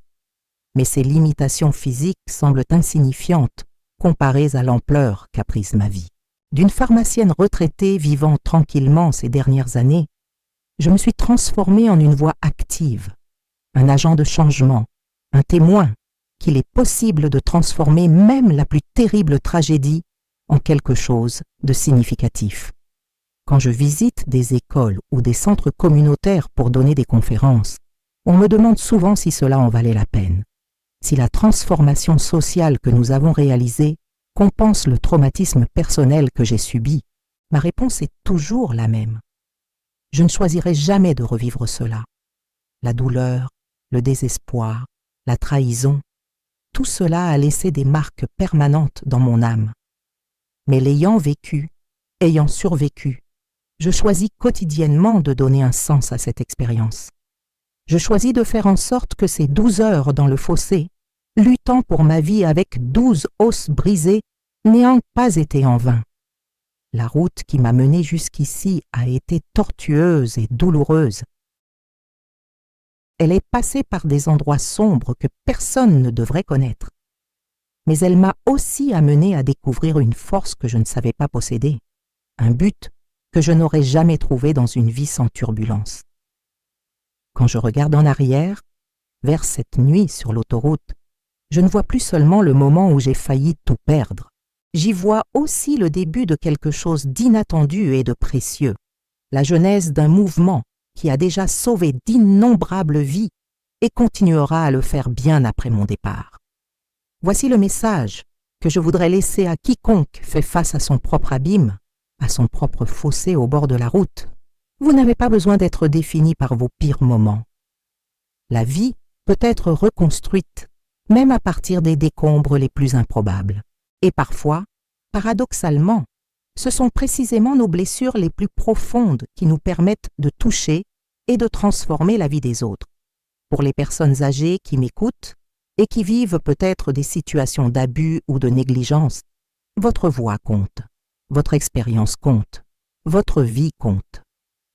Mais ses limitations physiques semblent insignifiantes comparées à l'ampleur qu'a prise ma vie. D'une pharmacienne retraitée vivant tranquillement ces dernières années, je me suis transformée en une voix active, un agent de changement, un témoin qu'il est possible de transformer même la plus terrible tragédie en quelque chose de significatif. Quand je visite des écoles ou des centres communautaires pour donner des conférences, on me demande souvent si cela en valait la peine. Si la transformation sociale que nous avons réalisée compense le traumatisme personnel que j'ai subi, ma réponse est toujours la même. Je ne choisirai jamais de revivre cela. La douleur, le désespoir, la trahison, tout cela a laissé des marques permanentes dans mon âme. Mais l'ayant vécu, ayant survécu, je choisis quotidiennement de donner un sens à cette expérience. Je choisis de faire en sorte que ces 12 heures dans le fossé, luttant pour ma vie avec 12 os brisés, n'ayant pas été en vain. La route qui m'a menée jusqu'ici a été tortueuse et douloureuse. Elle est passée par des endroits sombres que personne ne devrait connaître. Mais elle m'a aussi amené à découvrir une force que je ne savais pas posséder, un but que je n'aurais jamais trouvé dans une vie sans turbulence. Quand je regarde en arrière, vers cette nuit sur l'autoroute, je ne vois plus seulement le moment où j'ai failli tout perdre. J'y vois aussi le début de quelque chose d'inattendu et de précieux, la genèse d'un mouvement qui a déjà sauvé d'innombrables vies et continuera à le faire bien après mon départ. Voici le message que je voudrais laisser à quiconque fait face à son propre abîme, à son propre fossé au bord de la route. Vous n'avez pas besoin d'être défini par vos pires moments. La vie peut être reconstruite, même à partir des décombres les plus improbables. Et parfois, paradoxalement, ce sont précisément nos blessures les plus profondes qui nous permettent de toucher et de transformer la vie des autres. Pour les personnes âgées qui m'écoutent et qui vivent peut-être des situations d'abus ou de négligence, votre voix compte, votre expérience compte, votre vie compte.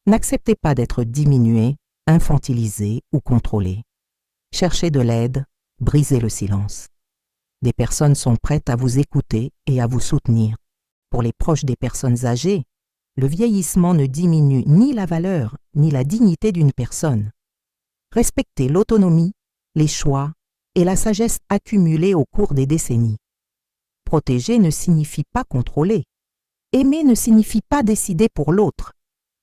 N'acceptez pas d'être diminué, infantilisé ou contrôlé. Cherchez de l'aide, brisez le silence. Des personnes sont prêtes à vous écouter et à vous soutenir. Pour les proches des personnes âgées, le vieillissement ne diminue ni la valeur ni la dignité d'une personne. Respectez l'autonomie, les choix et la sagesse accumulée au cours des décennies. Protéger ne signifie pas contrôler. Aimer ne signifie pas décider pour l'autre.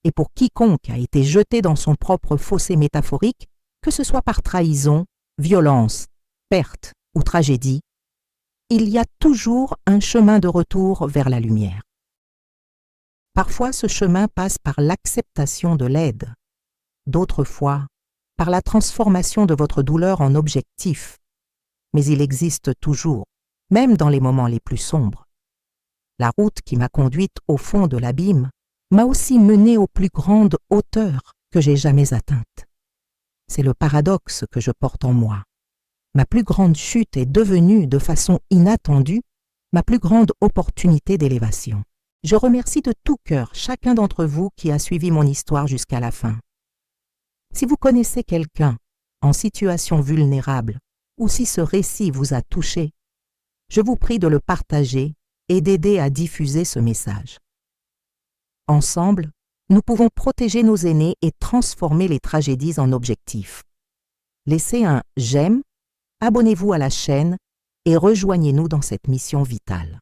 Et pour quiconque a été jeté dans son propre fossé métaphorique, que ce soit par trahison, violence, perte ou tragédie, il y a toujours un chemin de retour vers la lumière. Parfois, ce chemin passe par l'acceptation de l'aide. D'autres fois, par la transformation de votre douleur en objectif. Mais il existe toujours, même dans les moments les plus sombres. La route qui m'a conduite au fond de l'abîme m'a aussi menée aux plus grandes hauteurs que j'ai jamais atteintes. C'est le paradoxe que je porte en moi. Ma plus grande chute est devenue, de façon inattendue, ma plus grande opportunité d'élévation. Je remercie de tout cœur chacun d'entre vous qui a suivi mon histoire jusqu'à la fin. Si vous connaissez quelqu'un en situation vulnérable ou si ce récit vous a touché, je vous prie de le partager et d'aider à diffuser ce message. Ensemble, nous pouvons protéger nos aînés et transformer les tragédies en objectifs. Laissez un « j'aime », abonnez-vous à la chaîne et rejoignez-nous dans cette mission vitale.